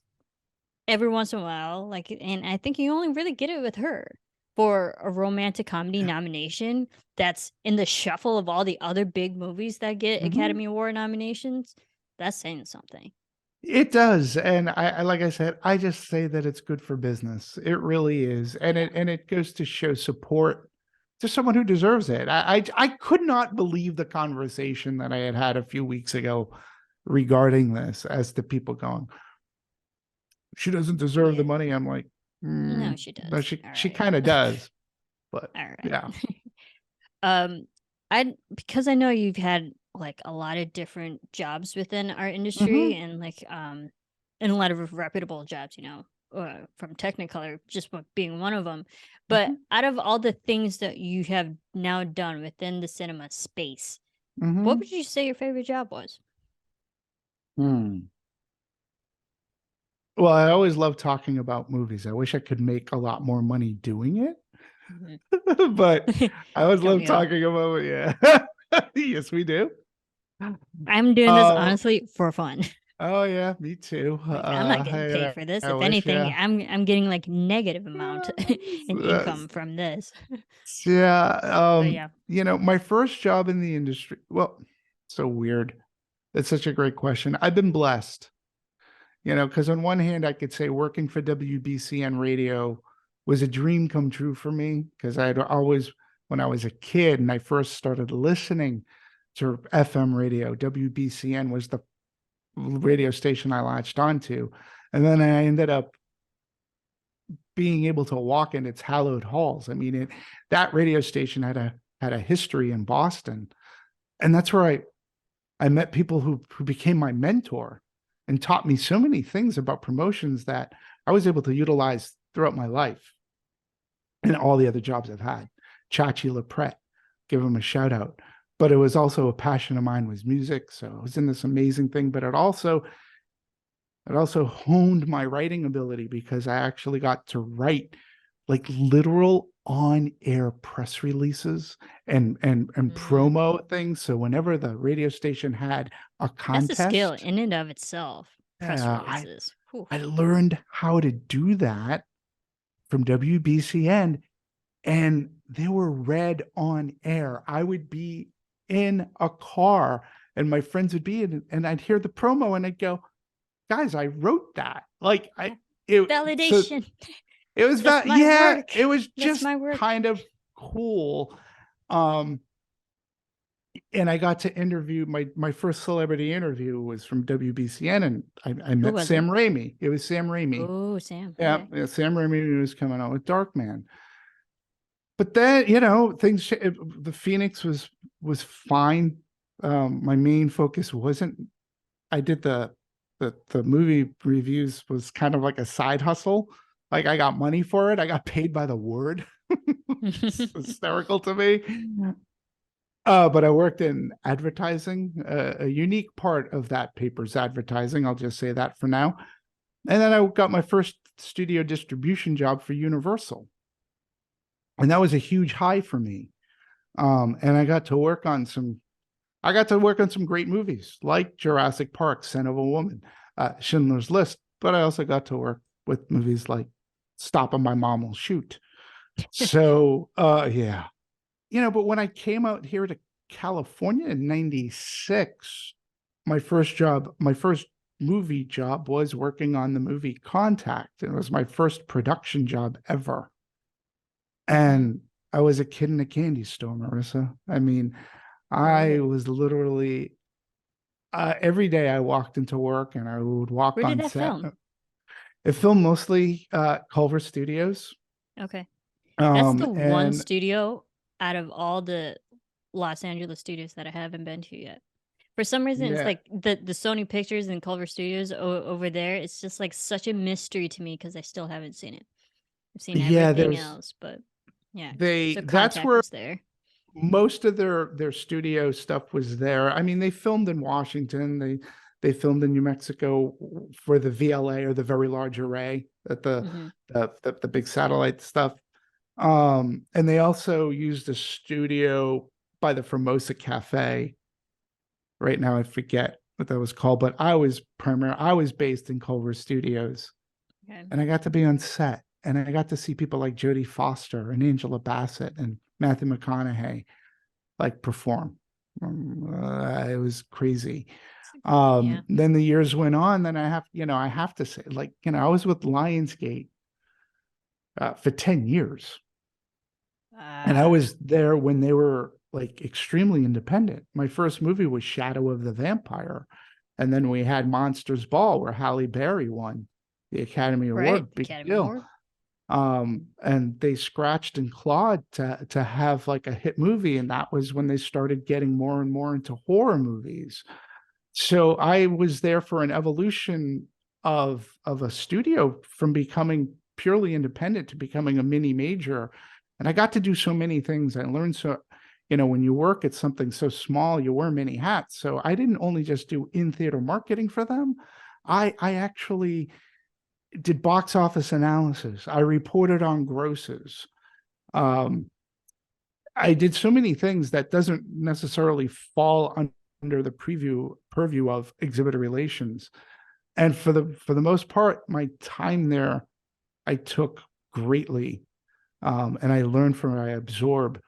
every once in a while, like, and I think you only really get it with her for a romantic comedy nomination that's in the shuffle of all the other big movies that get Mhm. Academy Award nominations. That's saying something. It does, and like I said, I just say that it's good for business. It really is, and Yeah. it goes to show support to someone who deserves it. I could not believe the conversation that I had a few weeks ago regarding this, as to people going, "She doesn't deserve the Yeah. money." I'm like, No, she no, does. All she right. kind of does, but All yeah. right. um, I because I know you've had like a lot of different jobs within our industry Hmm. and and a lot of reputable jobs, from Technicolor just being one of them. But Hmm. out of all the things that you have now done within the cinema space, what Hmm. would you say your favorite job was? Hmm. Well, I always love talking about movies. I wish I could make a lot more money doing it. Mhm. But I always Don't love we all? talking about it. Yeah. Yes, we do. I'm doing this Uh, honestly for fun. oh yeah, me too. Like, I'm not getting paid for this. I If wish, anything, yeah. I'm getting like negative amount in Uh, income from this. yeah. But yeah. My first job in the industry. Well, so weird. It's such a great question. I've been blessed, because on one hand, I could say working for WBCN radio was a dream come true for me, because I'd always, when I was a kid and I first started listening to FM radio, WBCN was the radio station I latched onto. And then I ended up being able to walk in its hallowed halls. I mean, that radio station had a history in Boston, and that's where I met people who became my mentor and taught me so many things about promotions that I was able to utilize throughout my life and all the other jobs I've had. Chachi LaPret, give him a shout out. But it was also a passion of mine was music. So I was in this amazing thing, but it also honed my writing ability, because I actually got to write like literal on-air press releases and Mm. promo things. So whenever the radio station had a That's a skill contest, in and of itself. Press uh, I releases. Whew. I learned how to do that from WBCN, and they were read on air. I would be in a car, and my friends would be in, and I'd hear the promo, and I'd go, "Guys, I wrote that." Like Yeah. it. So Validation. it was That's that. my Yeah, work. it was That's just my work. kind of cool. Um, and I got to interview my first celebrity interview was from WBCN, and I Who met was it? Sam Raimi. It was Sam Raimi. Oh, Sam. Yeah, Okay. yeah, Sam Raimi was coming out with Darkman. But then, things. The Phoenix was fine. My main focus wasn't. I did the movie reviews was kind of like a side hustle. Like I got money for it. I got paid by the word. It's hysterical to me. But I worked in advertising, a unique part of that paper's advertising. I'll just say that for now. And then I got my first studio distribution job for Universal. And that was a huge high for me. And I got to work on some great movies like Jurassic Park, Scent of a Woman, Schindler's List, but I also got to work with movies like Stop and My Mom Will Shoot. So, yeah. But when I came out here to California in 96, my first movie job was working on the movie Contact. It was my first production job ever. Mm. And I was a kid in a candy store, Marissa. I mean, I Really? was literally every day I walked into work and I would walk Where did on that set. film? It filmed mostly Culver Studios. Okay. That's the one And studio out of all the Los Angeles studios that I haven't been to yet. For some reason, it's yeah, like the Sony Pictures and Culver Studios over there. It's just like such a mystery to me because I still haven't seen it. I've seen yeah, everything there's else, but. Yeah. So That's contact where was there. most of their studio stuff was there. I mean, they filmed in Washington. They filmed in New Mexico for the VLA, or the Very Large Array, at Hmm. the big satellite stuff. And they also used a studio by the Formosa Cafe. Right now, I forget what that was called, but I was based in Culver Studios, Okay. and I got to be on set, and I got to see people like Jodie Foster and Angela Bassett and Matthew McConaughey like perform. It was crazy. Yeah. Then the years went on. Then I have to say, like, I was with Lionsgate for 10 years. And I Ah, was there when they were like extremely independent. My first movie was Shadow of the Vampire. And then we had Monsters Ball, where Halle Berry won the Academy right. Award. Big Academy deal. Award. And they scratched and clawed to have like a hit movie. And that was when they started getting more and more into horror movies. So I was there for an evolution of a studio, from becoming purely independent to becoming a mini major. And I got to do so many things. I learned when you work at something so small, you wear many hats. So I didn't only just do in theater marketing for them. I actually did box office analysis. I reported on grosses. Um, I did so many things that doesn't necessarily fall under the purview of exhibitor relations. And for the most part, my time there, I took greatly, and I learned from it. I absorb.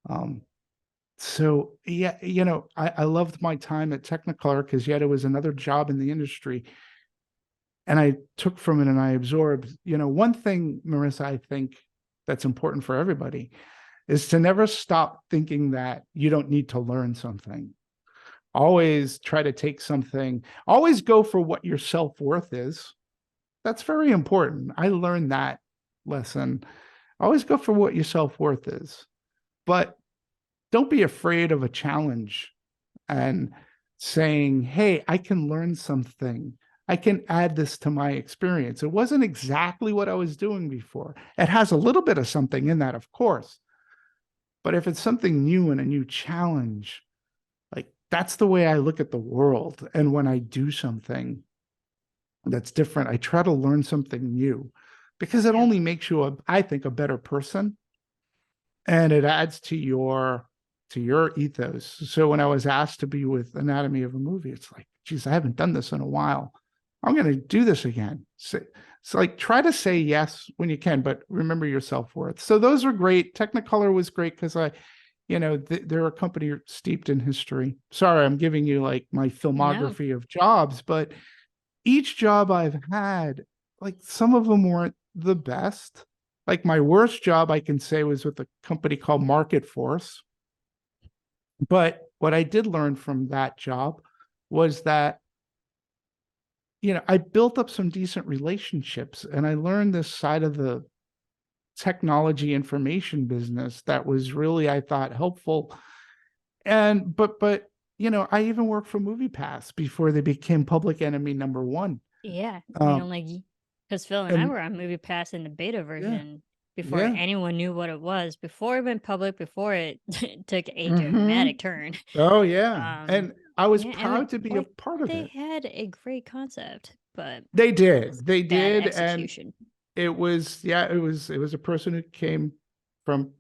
Um, so yeah, I loved my time at Technicolor, because yet it was another job in the industry, and I took from it and I absorbed. One thing, Marissa, I think that's important for everybody is to never stop thinking that you don't need to learn something. Always try to take something, always go for what your self-worth is. That's very important. I learned that lesson. Always go for what your self-worth is, but don't be afraid of a challenge and saying, hey, I can learn something. I can add this to my experience. It wasn't exactly what I was doing before. It has a little bit of something in that, of course. But if it's something new and a new challenge, like, that's the way I look at the world. And when I do something that's different, I try to learn something new, because it Yeah. only makes you, I think, a better person, and it adds to your ethos. So when I was asked to be with Anatomy of a Movie, it's like, geez, I haven't done this in a while. I'm going to do this again. So it's like, try to say yes when you can, but remember your self-worth. So those are great. Technicolor was great because they're a company steeped in history. Sorry, I'm giving you like my No. filmography of jobs, but each job I've had, like, some of them weren't the best. Like, my worst job, I can say, was with a company called Market Force. But what I did learn from that job was that, I built up some decent relationships, and I learned this side of the technology information business that was really, I thought, helpful. And I even worked for MoviePass before they became public enemy number one. Yeah. Um, Because Phil and I and were on Movie Pass in the beta yeah, version before yeah. anyone knew what it was, before it went public, before it took a Mm-hmm. dramatic turn. Oh yeah. Um, And I was yeah, and proud to be a part of they it. had a great concept, but They did. just They bad did. And execution. it was a person who came from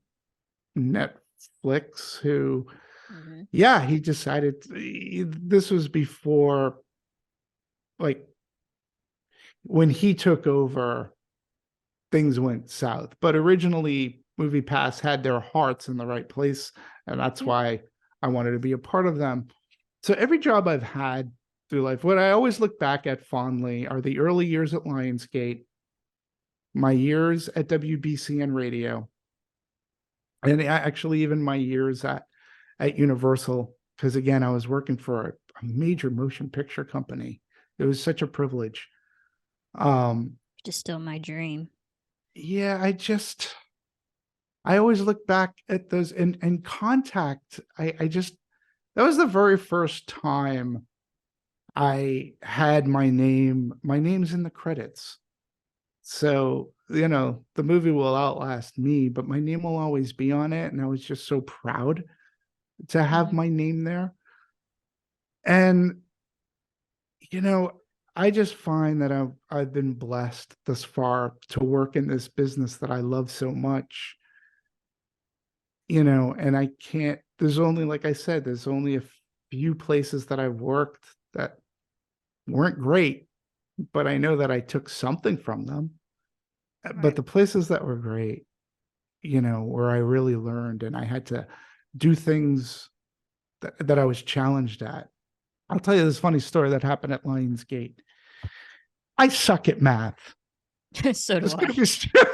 Netflix who, Hmm. yeah, he decided this was before, like, when he took over, things went south. But originally, MoviePass had their hearts in the right place, and that's Yeah. why I wanted to be a part of them. So every job I've had through life, what I always look back at fondly are the early years at Lionsgate, my years at WBC and radio, and actually even my years at Universal. Because again, I was working for a major motion picture company. It was such a privilege. Just still my dream. Yeah, I always look back at those, and Contact. I just That was the very first time I had my name's in the credits. So the movie will outlast me, but my name will always be on it. And I was just so proud to have my name there. And, I just find that I've been blessed thus far to work in this business that I love so much, and I can't, there's only, like I said, there's only a few places that I've worked that weren't great, but I know that I took something from them. Right. But the places that were great, where I really learned and I had to do things that I was challenged at. I'll tell you this funny story that happened at Lionsgate. I suck at math. So do I.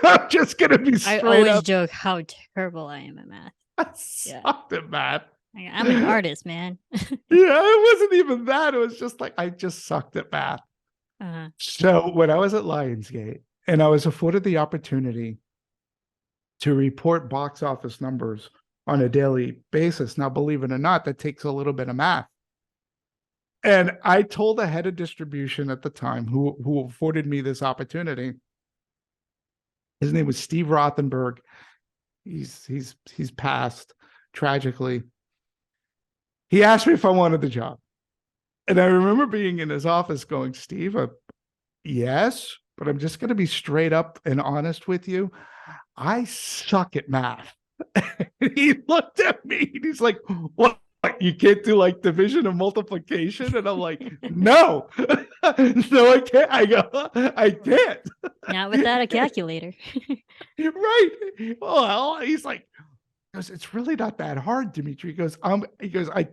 I'm just going to be straight up. I always joke how terrible I am at math. I sucked at math. I'm an artist, man. Yeah, it wasn't even that. It was just like, I just sucked at math. So when I was at Lionsgate and I was afforded the opportunity to report box office numbers on a daily basis. Now, believe it or not, that takes a little bit of math. And I told the head of distribution at the time who afforded me this opportunity. His name was Steve Rothenberg. He's passed tragically. He asked me if I wanted the job. And I remember being in his office going, Steve, yes, but I'm just going to be straight up and honest with you. I suck at math. He looked at me and he's like, what? You can't do like division and multiplication? And I'm like, no, no, I can't. I go, I can't. Not without a calculator. Right. Well, he's like, it's really not that hard, Demetri. He goes, I'll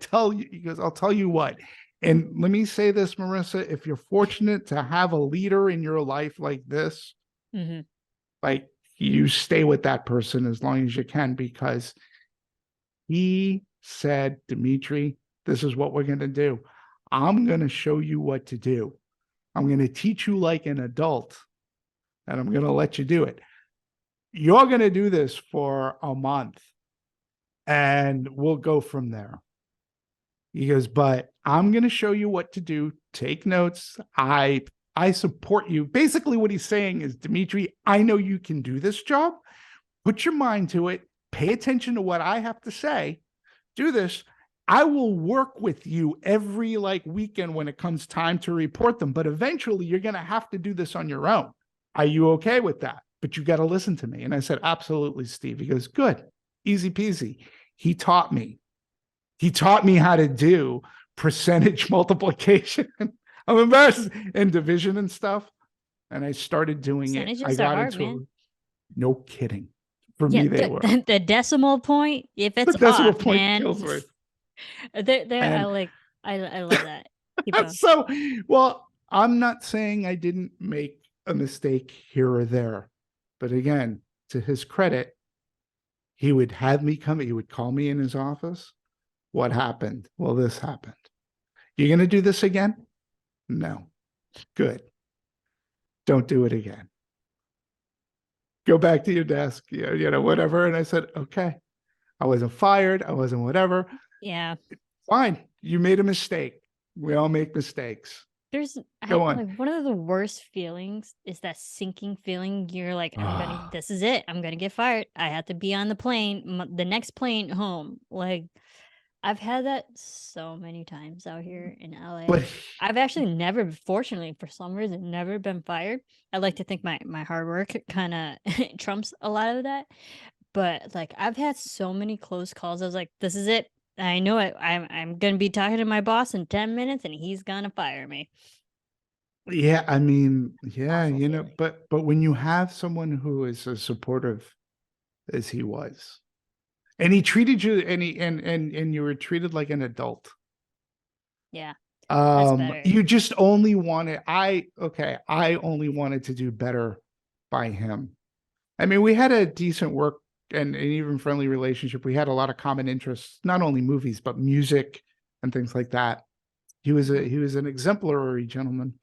tell you what. And let me say this, Marisa, if you're fortunate to have a leader in your life like this, like you stay with that person as long as you can, because he said, Demetri, this is what we're going to do. I'm going to show you what to do. I'm going to teach you like an adult, and I'm going to let you do it. You're going to do this for a month, and we'll go from there. He goes, but I'm going to show you what to do. Take notes. I support you. Basically, what he's saying is, Demetri, I know you can do this job. Put your mind to it. Pay attention to what I have to say. Do this. I will work with you every weekend when it comes time to report them. But eventually, you're going to have to do this on your own. Are you okay with that? But you got to listen to me. And I said, absolutely, Steve. He goes, good. Easy peasy. He taught me. He taught me how to do percentage multiplication. I'm embarrassed, and division and stuff. And I started doing it. I got hard, into man. No kidding. For me, they were. The decimal point, if it's off, point man. Kills me. I love that. So, well, I'm not saying I didn't make a mistake here or there. But again, to his credit, he would have me come. He would call me in his office. What happened? Well, this happened. You're going to do this again? No. Good. Don't do it again. Go back to your desk, whatever. And I said, okay. I wasn't fired. I wasn't whatever. Yeah. Fine. You made a mistake. We all make mistakes. Go on. One of the worst feelings is that sinking feeling. You're like, this is it. I'm going to get fired. I have to be on the plane, the next plane home. I've had that so many times out here in LA. But I've actually never, fortunately, for some reason, never been fired. I like to think my hard work kind of trumps a lot of that. But I've had so many close calls. I was like, this is it. I know it. I'm going to be talking to my boss in 10 minutes and he's going to fire me. Yeah, I mean, yeah, but when you have someone who is as supportive as he was, and he treated you, and you were treated like an adult. Yeah. You just only wanted, I only wanted to do better by him. I mean, we had a decent work and even friendly relationship. We had a lot of common interests, not only movies, but music and things like that. He was an exemplary gentleman.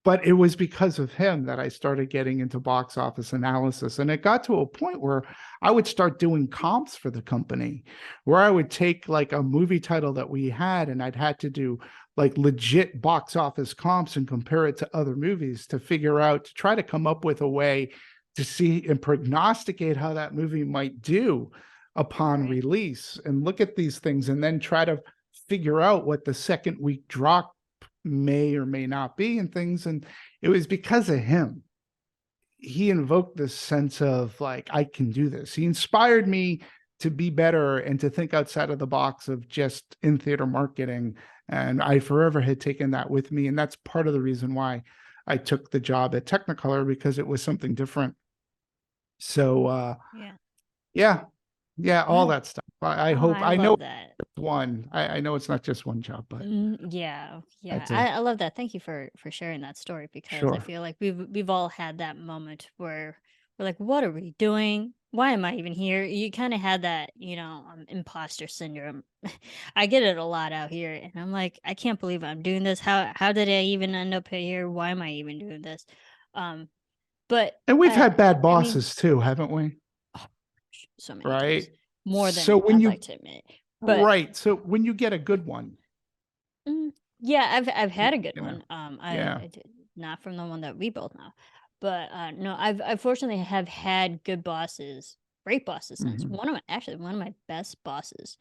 But it was because of him that I started getting into box office analysis. And it got to a point where I would start doing comps for the company, where I would take a movie title that we had, and I'd had to do like legit box office comps and compare it to other movies to try to come up with a way to see and prognosticate how that movie might do upon release, and look at these things and then try to figure out what the second week drop may or may not be and things. And it was because of him. He invoked this sense of like, I can do this. He inspired me to be better and to think outside of the box of just in theater marketing. And I forever had taken that with me. And that's part of the reason why I took the job at Technicolor, because it was something different. So yeah, all that stuff. I hope, I know that. one. I know it's not just one job, but yeah, I I love that. Thank you for sharing that story, because I sure. feel like we've all had that moment where we're like, what are we doing? Why am I even here? You kind of had that, imposter syndrome. I get it a lot out here, and I'm like, I can't believe I'm doing this. How did I even end up here? Why am I even doing this? But And we've had bad I mean, bosses too, haven't we? so many times, Right. more So than when I'd you like to admit. But right, so when you get a good one, yeah, I've had a good you know, one. yeah. I did not from the one that we both know, but no, I fortunately have had good bosses, great bosses since. Mm-hmm. One of my best bosses.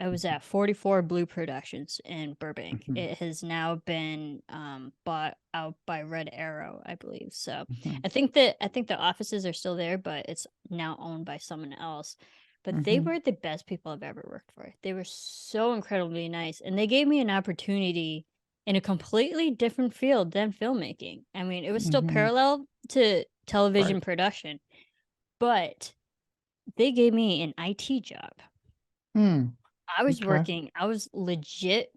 I was at 44 Blue Productions in Burbank. Mm-hmm. It has now been bought out by Red Arrow, I believe. So Mm-hmm. I think the offices are still there, but it's now owned by someone else. But they Mm-hmm. were the best people I've ever worked for. They were so incredibly nice, and they gave me an opportunity in a completely different field than filmmaking. I mean, it was still Mm-hmm. parallel to television Right. production, but they gave me an IT job. Hmm. Okay. I was legit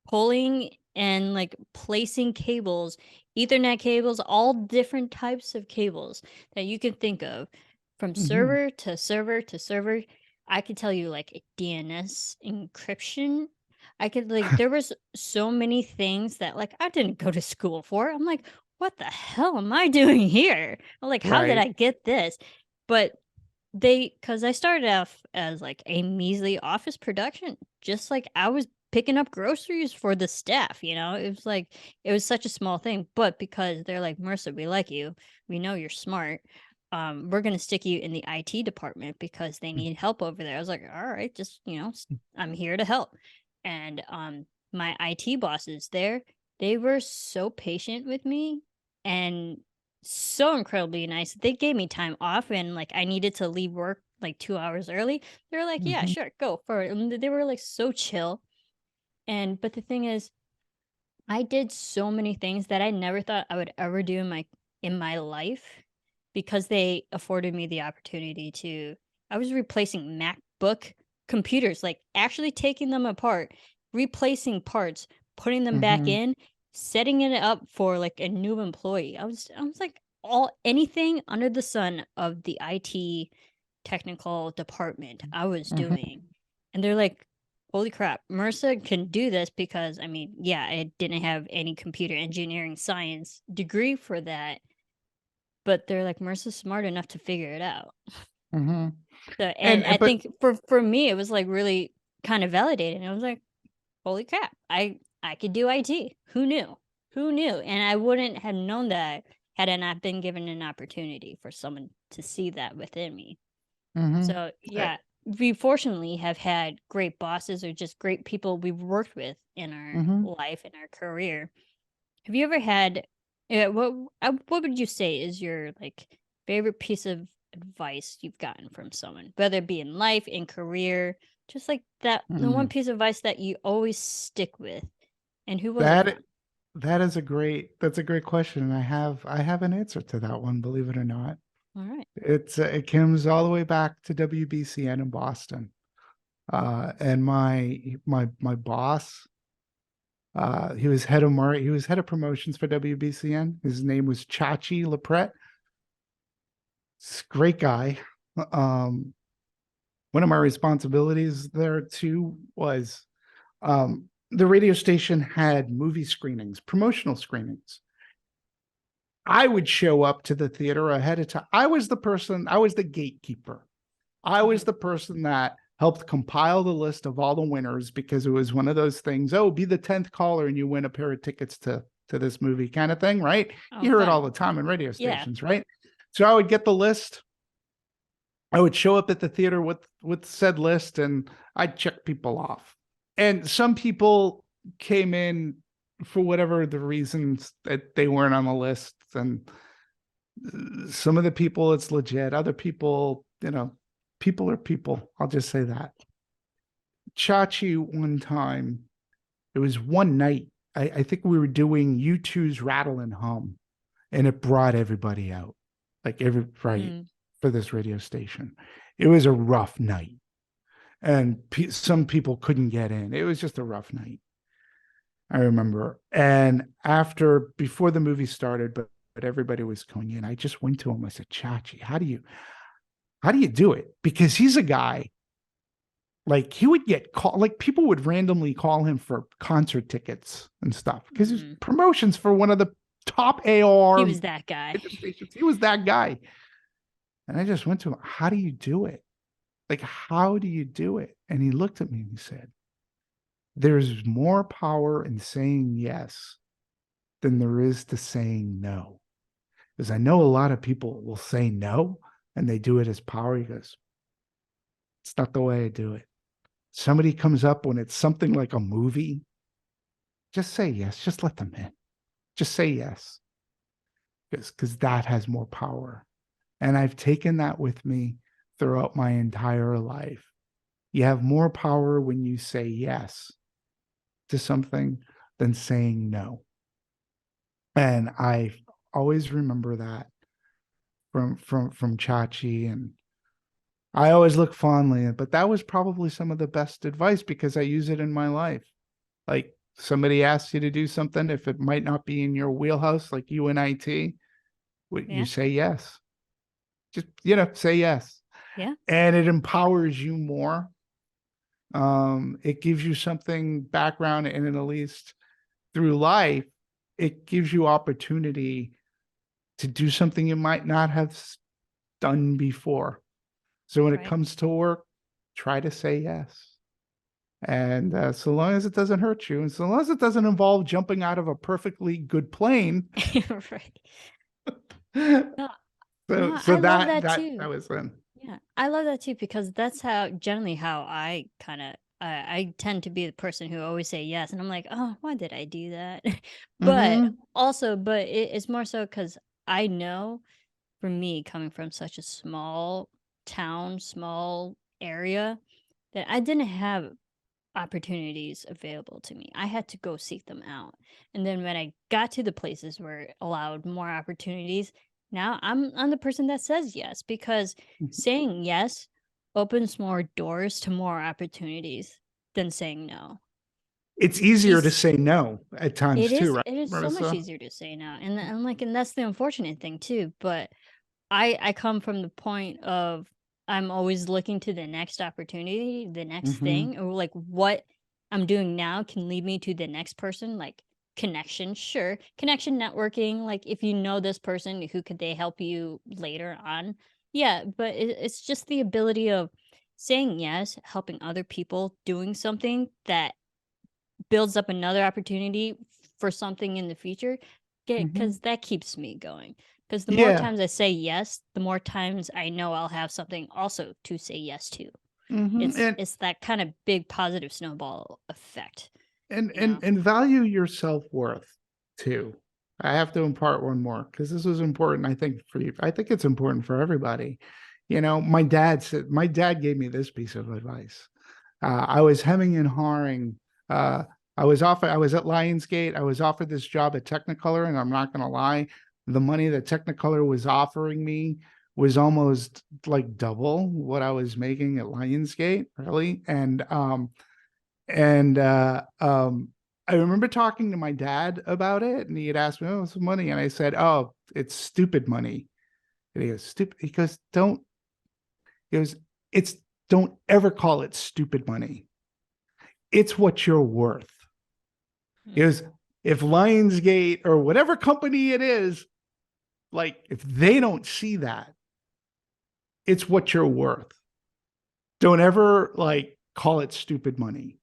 pulling and like placing cables, Ethernet cables, all different types of cables that you can think of, from Mm-hmm. server to server to server. I could tell you like DNS encryption. I could like there was so many things that like I didn't go to school for. I'm like, what the hell am I doing here? I'm like, how did Right. I get this? But because I started off as like a measly office production, just like I was picking up groceries for the staff, it was like it was such a small thing, but because they're like, Marissa, we like you, we know you're smart, we're going to stick you in the IT department because they need help over there. I was like, all right, just I'm here to help. And my IT bosses there, they were so patient with me and so incredibly nice. They gave me time off, and like I needed to leave work like 2 hours early. They were like, "Yeah, Mm-hmm. sure, go for it." And they were like so chill. And but the thing is, I did so many things that I never thought I would ever do in my life, because they afforded me the opportunity to. I was replacing MacBook computers, like actually taking them apart, replacing parts, putting them back Mm-hmm. in, setting it up for like a new employee. I was like all anything under the sun of the IT technical department I was Mm-hmm. doing. And they're like, holy crap, Marissa can do this, because I mean, yeah, I didn't have any computer engineering science degree for that, but they're like, Marissa's smart enough to figure it out. Mm-hmm. So, and I But think for me, it was like really kind of validating. I was like, holy crap, I could do IT. Who knew? Who knew? And I wouldn't have known that had I not been given an opportunity for someone to see that within me. mm-hmm. So yeah, we fortunately have had great bosses or just great people we've worked with in our Mm-hmm. life, in our career. Have you ever had what would you say is your like favorite piece of advice you've gotten from someone, whether it be in life, in career, just like that the one Mm. piece of advice that you always stick with, and who was it That from? that's a great question, and I have an answer to that one, believe it or not. All right. It comes all the way back to WBCN in Boston. And my boss, he was head of promotions for WBCN. His name was Chachi Lepret. Great guy. Um, one of my responsibilities there too was the radio station had movie screenings, promotional screenings. I would show up to the theater ahead of time. I was the gatekeeper. I was Mhm. the person that helped compile the list of all the winners, because it was one of those things, oh, be the 10th caller and you win a pair of tickets to this movie kind of thing, right? Oh, You hear it fun. all the time in radio Yeah. stations, right? So I would get the list. I would show up at the theater with said list, and I'd check people off. And some people came in for whatever the reasons that they weren't on the list. And some of the people, it's legit. Other people, people are people. I'll just say that. Chachi, one time, it was one night, I think we were doing U2's Rattle and Hum, and it brought everybody out, like everybody for this radio station. It was a rough night, and some people couldn't get in. It was just a rough night, I remember. And before the movie started, but everybody was going in, I just went to him. I said, Chachi, how do you do it? Because he's a guy, like, he would get called, like, people would randomly call him for concert tickets and stuff, because his promotions for one of the top AR. He was that guy. He was that guy. And I just went to him, how do you do it? Like, how do you do it? And he looked at me and he said, there's more power in saying yes than there is to saying no. Because I know a lot of people will say no and they do it as power. He goes, it's not the way I do it. Somebody comes up when it's something like a movie, just say yes. Just let them in. Just say yes. Because that has more power. And I've taken that with me throughout my entire life. You have more power when you say yes to something than saying no. And I always remember that from Chachi, and I always look fondly at it. But that was probably some of the best advice, because I use it in my life. Like, somebody asks you to do something, if it might not be in your wheelhouse, like you in IT, you say yes. Just, say yes. Yeah. And it empowers you more. It gives you something background, and at least through life, it gives you opportunity to do something you might not have done before. So when it comes to work, try to say yes. And so long as it doesn't hurt you, and so long as it doesn't involve jumping out of a perfectly good plane. Right. I love that too. That was fun. Yeah, I love that too, because that's generally how I kind of, I tend to be the person who always say yes, and I'm like, oh, why did I do that? But it's more so because I know, for me, coming from such a small town, small area, that I didn't have opportunities available to me. I had to go seek them out. And then when I got to the places where it allowed more opportunities, now I'm the person that says yes, because saying yes opens more doors to more opportunities than saying no. It's easier to say no at times too, right? It is so much easier to say no. And that's the unfortunate thing too. But I come from the point of, I'm always looking to the next opportunity, the next thing, or like what I'm doing now can lead me to the next person, like connection, sure. Connection, networking, like if you know this person, who could they help you later on? Yeah, but it's just the ability of saying yes, helping other people, doing something that builds up another opportunity for something in the future, because that keeps me going. Because the more times I say yes, the more times I know I'll have something also to say yes to. It's that kind of big positive snowball effect. And value your self-worth too. I have to impart one more, because this was important, I think, for you. I think it's important for everybody. My dad gave me this piece of advice. I was hemming and hawing. I was at Lionsgate. I was offered this job at Technicolor, and I'm not going to lie, the money that Technicolor was offering me was almost like double what I was making at Lionsgate, really. And I remember talking to my dad about it, and he had asked me, "Oh, what's the money?" And I said, "Oh, it's stupid money." And he goes, "Stupid?" He goes, "Don't ever call it stupid money. It's what you're worth." He goes, if Lionsgate or whatever company it is, like, if they don't see that, it's what you're worth. Don't ever like call it stupid money.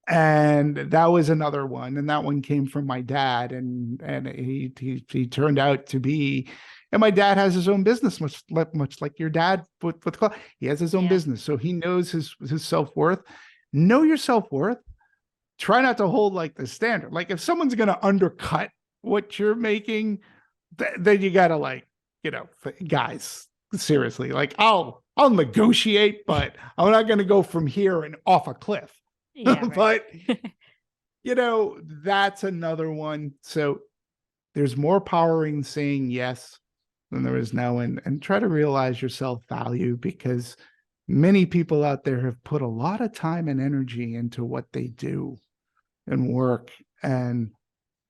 And that was another one, and that one came from my dad, and he turned out to be. And my dad has his own business, much like your dad with he has his own business, so he knows his self-worth. Know your self-worth. Try not to hold like the standard. Like if someone's going to undercut what you're making, then you got to like, guys, seriously, like I'll negotiate, but I'm not going to go from here and off a cliff. Yeah, right. But that's another one. So there's more power in saying yes than there is no, and try to realize your self-value, because many people out there have put a lot of time and energy into what they do and work. And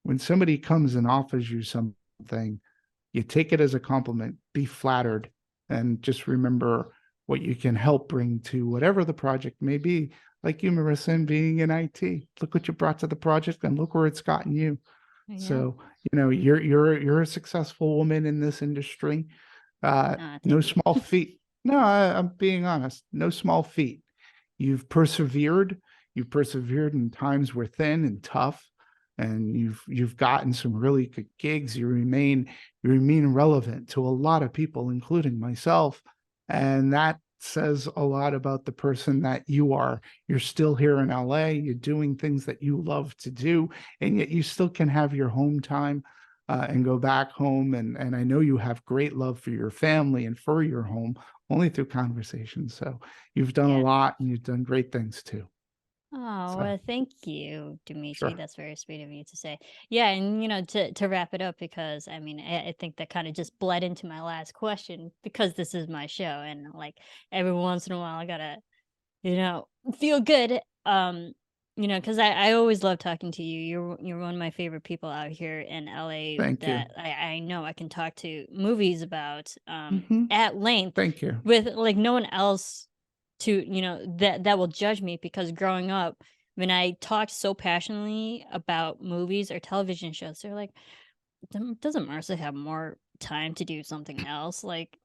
when somebody comes and offers you something, you take it as a compliment, be flattered, and just remember what you can help bring to whatever the project may be. Like you, Marissa, and being in IT, look what you brought to the project, and look where it's gotten you. Yeah. So, you're a successful woman in this industry. No small feat. No, I'm being honest. No small feat. You've persevered. You've persevered in times were thin and tough, and you've gotten some really good gigs. You remain relevant to a lot of people, including myself, and that says a lot about the person that you are. You're still here in LA. You're doing things that you love to do, and yet you still can have your home time and go back home. And I know you have great love for your family and for your home, only through conversation. So you've done a lot, and you've done great things too. Oh, well, thank you, Demetri. Sure. That's very sweet of you to say. Yeah, and to wrap it up, because I mean, I think that kind of just bled into my last question, because this is my show, and like every once in a while, I gotta, feel good. Because I always love talking to you. You're one of my favorite people out here in LA. Thank that you. I know I can talk to movies about Mhm. at length. Thank you. With like no one else to that will judge me, because growing up, when I talked so passionately about movies or television shows, they're like, doesn't Marissa have more time to do something else? Like,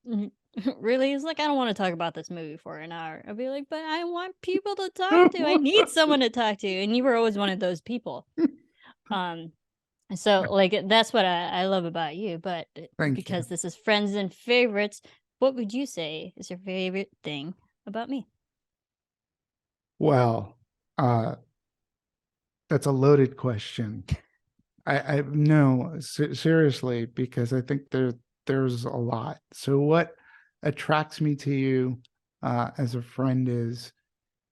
really? It's like, I don't want to talk about this movie for an hour. I'll be like, but I want people to talk to. I need someone to talk to. And you were always one of those people. So like, that's what I love about you. But because this is Friends and Favorites, what would you say is your favorite thing about me? Well, that's a loaded question. I no, seriously, because I think there's a lot. So what attracts me to you as a friend is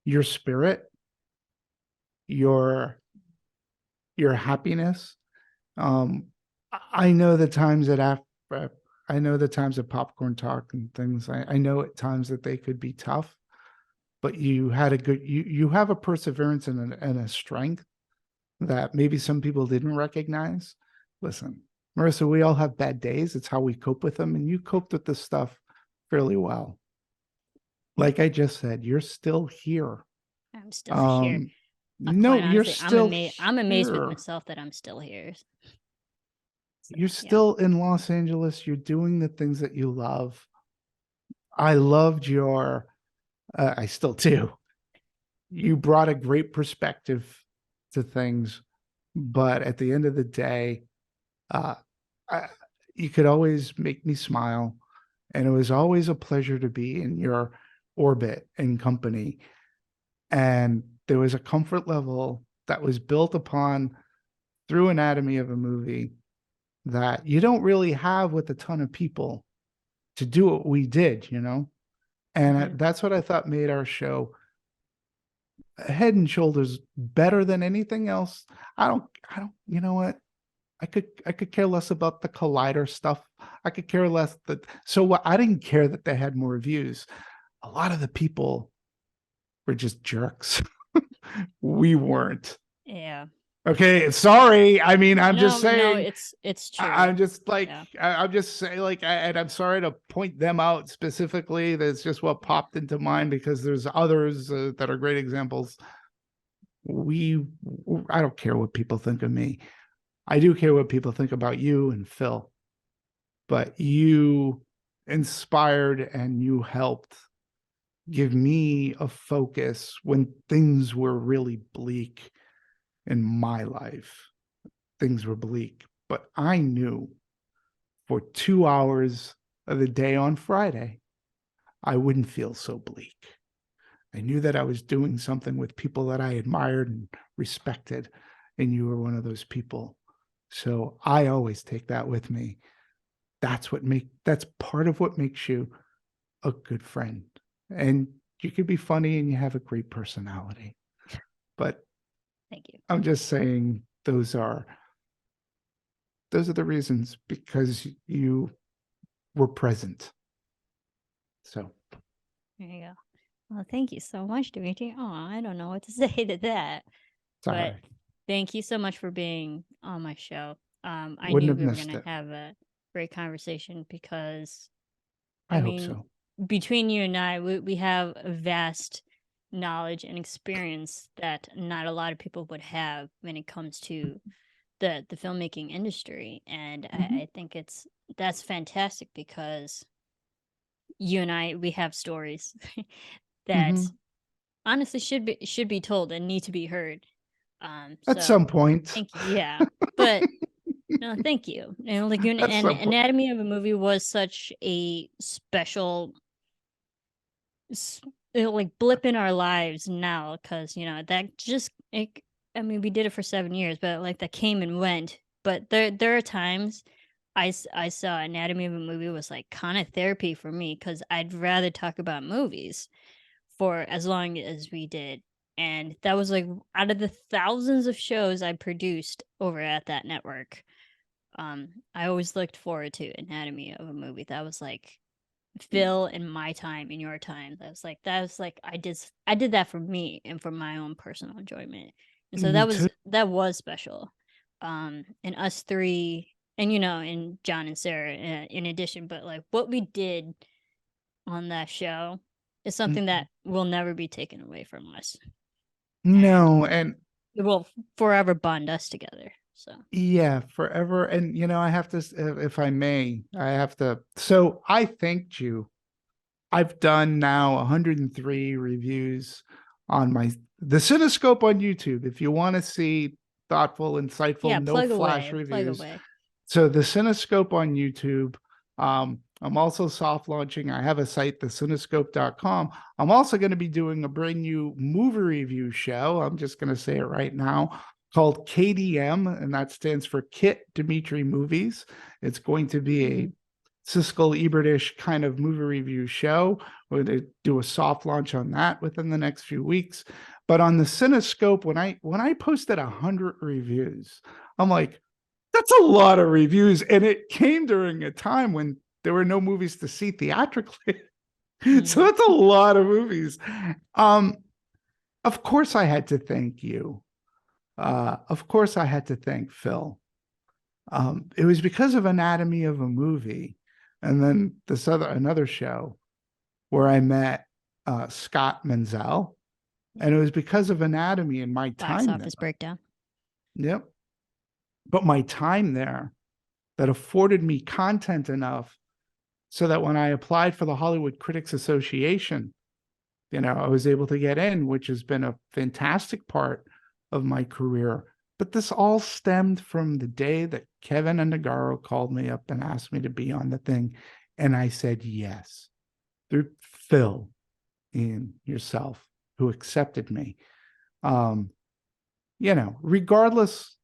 your spirit, your happiness. I know the times that I know the times of popcorn talk and things. I know at times that they could be tough, but you had a good you have a perseverance and a strength that maybe some people didn't recognize. Listen, Marissa, we all have bad days. It's how we cope with them, and you coped with this stuff fairly well. Like I just said, you're still here. I'm still here. No, honestly, you're still I'm amazed with myself that I'm still here. So, you're still in Los Angeles. You're doing the things that you love. I loved your, I still do. You brought a great perspective to things, but at the end of the day, you could always make me smile, and it was always a pleasure to be in your orbit and company. And there was a comfort level that was built upon through anatomy of a movie that you don't really have with a ton of people to do what we did, and that's what I thought made our show head and shoulders better than anything else. I don't, you know what? I could care less about the Collider stuff. I could care less so I didn't care that they had more views. A lot of the people were just jerks. We weren't. Yeah. Okay, sorry. I mean, I'm just saying. No, it's true. I'm just like, I'm just saying, like, and I'm sorry to point them out specifically. That's just what popped into mind, because there's others that are great examples. I don't care what people think of me. I do care what people think about you and Phil. But you inspired and you helped give me a focus when things were really bleak in my life. Things were bleak, but I knew for 2 hours of the day on Friday, I wouldn't feel so bleak. I knew that I was doing something with people that I admired and respected, and you were one of those people. So I always take that with me. That's part of what makes you a good friend. And you could be funny and you have a great personality. But Thank you. I'm just saying those are the reasons, because you were present. So There you go. Well, thank you so much, Dimitri. Oh, I don't know what to say to that. But sorry. thank you so much for being on my show. I Wouldn't knew have we were missed gonna it. have a great conversation because, I I hope mean, so. between you and I, we have a vast knowledge and experience that not a lot of people would have when it comes to the filmmaking industry, and Mhm. I think that's fantastic because you and I, we have stories that Mhm. honestly should be told and need to be heard. At So some point. thank you. Yeah, but no, thank you. And like At an some point. Anatomy of a Movie was such a special like blip in our lives now, because that just I mean, we did it for 7 years, but like that came and went. But there are times I saw Anatomy of a Movie was like kind of therapy for me, because I'd rather talk about movies for as long as we did. And that was like out of the thousands of shows I produced over at that network. I always looked forward to Anatomy of a Movie. That was like Phil and my time and your time. That was like I did that for me and for my own personal enjoyment. And so Me too. that was special. And us three, and and John and Sarah in addition, but like what we did on that show is something Mhm. that will never be taken away from us, and No, and it will forever bond us together. So yeah, forever. And I have to, if I may, I have to. So I thanked you. I've done now 103 reviews on the Cinescope on YouTube. If you want to see thoughtful, insightful, yeah, no flash plug reviews, away. so the Cinescope on YouTube. I'm also soft launching. I have a site, thecinescope.com. I'm also going to be doing a brand new movie review show. I'm just going to say it right now, called KDM, and that stands for Kit Dimitri Movies. It's going to be a Siskel Ebertish kind of movie review show. We're going to do a soft launch on that within the next few weeks. But on the Cinescope, when I posted 100 reviews, I'm like, that's a lot of reviews. And it came during a time when there were no movies to see theatrically. So Mm-hmm. that's a lot of movies. Um, of course I had to thank you. Of course I had to thank Phil. It was because of Anatomy of a Movie, and then another show where I met Scott Menzel, and it was because of Anatomy and my Box time there. office breakdown. Yep. But my time there that afforded me content enough so that when I applied for the Hollywood Critics Association, I was able to get in, which has been a fantastic part of my career. But this all stemmed from the day that Kevin Undergaro called me up and asked me to be on the thing. And I said yes. Through Phil and yourself, who accepted me. Regardless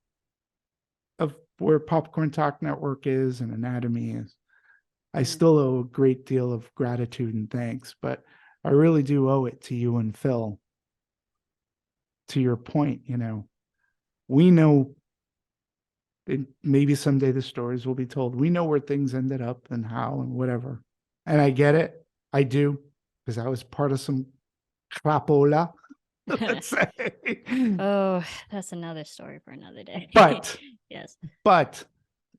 of where Popcorn Talk Network is and Anatomy is, I still owe a great deal of gratitude and thanks, but I really do owe it to you and Phil. To your point, we know, maybe someday the stories will be told. We know where things ended up and how and whatever. And I get it. I do, because I was part of some crapola, let's say. Oh, that's another story for another day. But, Yes. but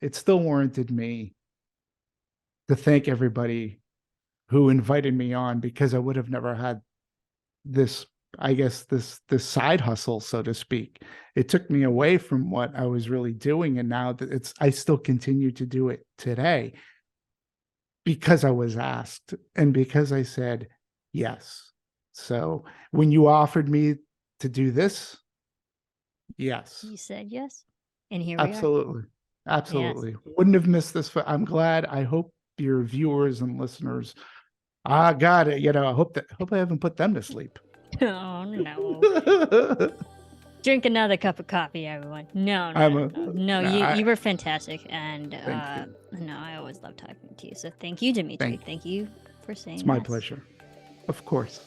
it still warranted me to thank everybody who invited me on, because I would have never had this, I guess, this side hustle, so to speak. It took me away from what I was really doing, and now that I still continue to do it today, because I was asked and because I said Yes. So when you offered me to do this, yes, You said yes, and here absolutely. we are. Yes. Absolutely. Wouldn't have missed this. I'm glad. I hope your viewers and listeners, got it. I hope I haven't put them to sleep. Oh no. Drink another cup of coffee, everyone. No, you were fantastic, and Thank you. no, I always love talking to you. So thank you, Demetri. Thank you. Thank you for saying It's my yes. pleasure. Of course.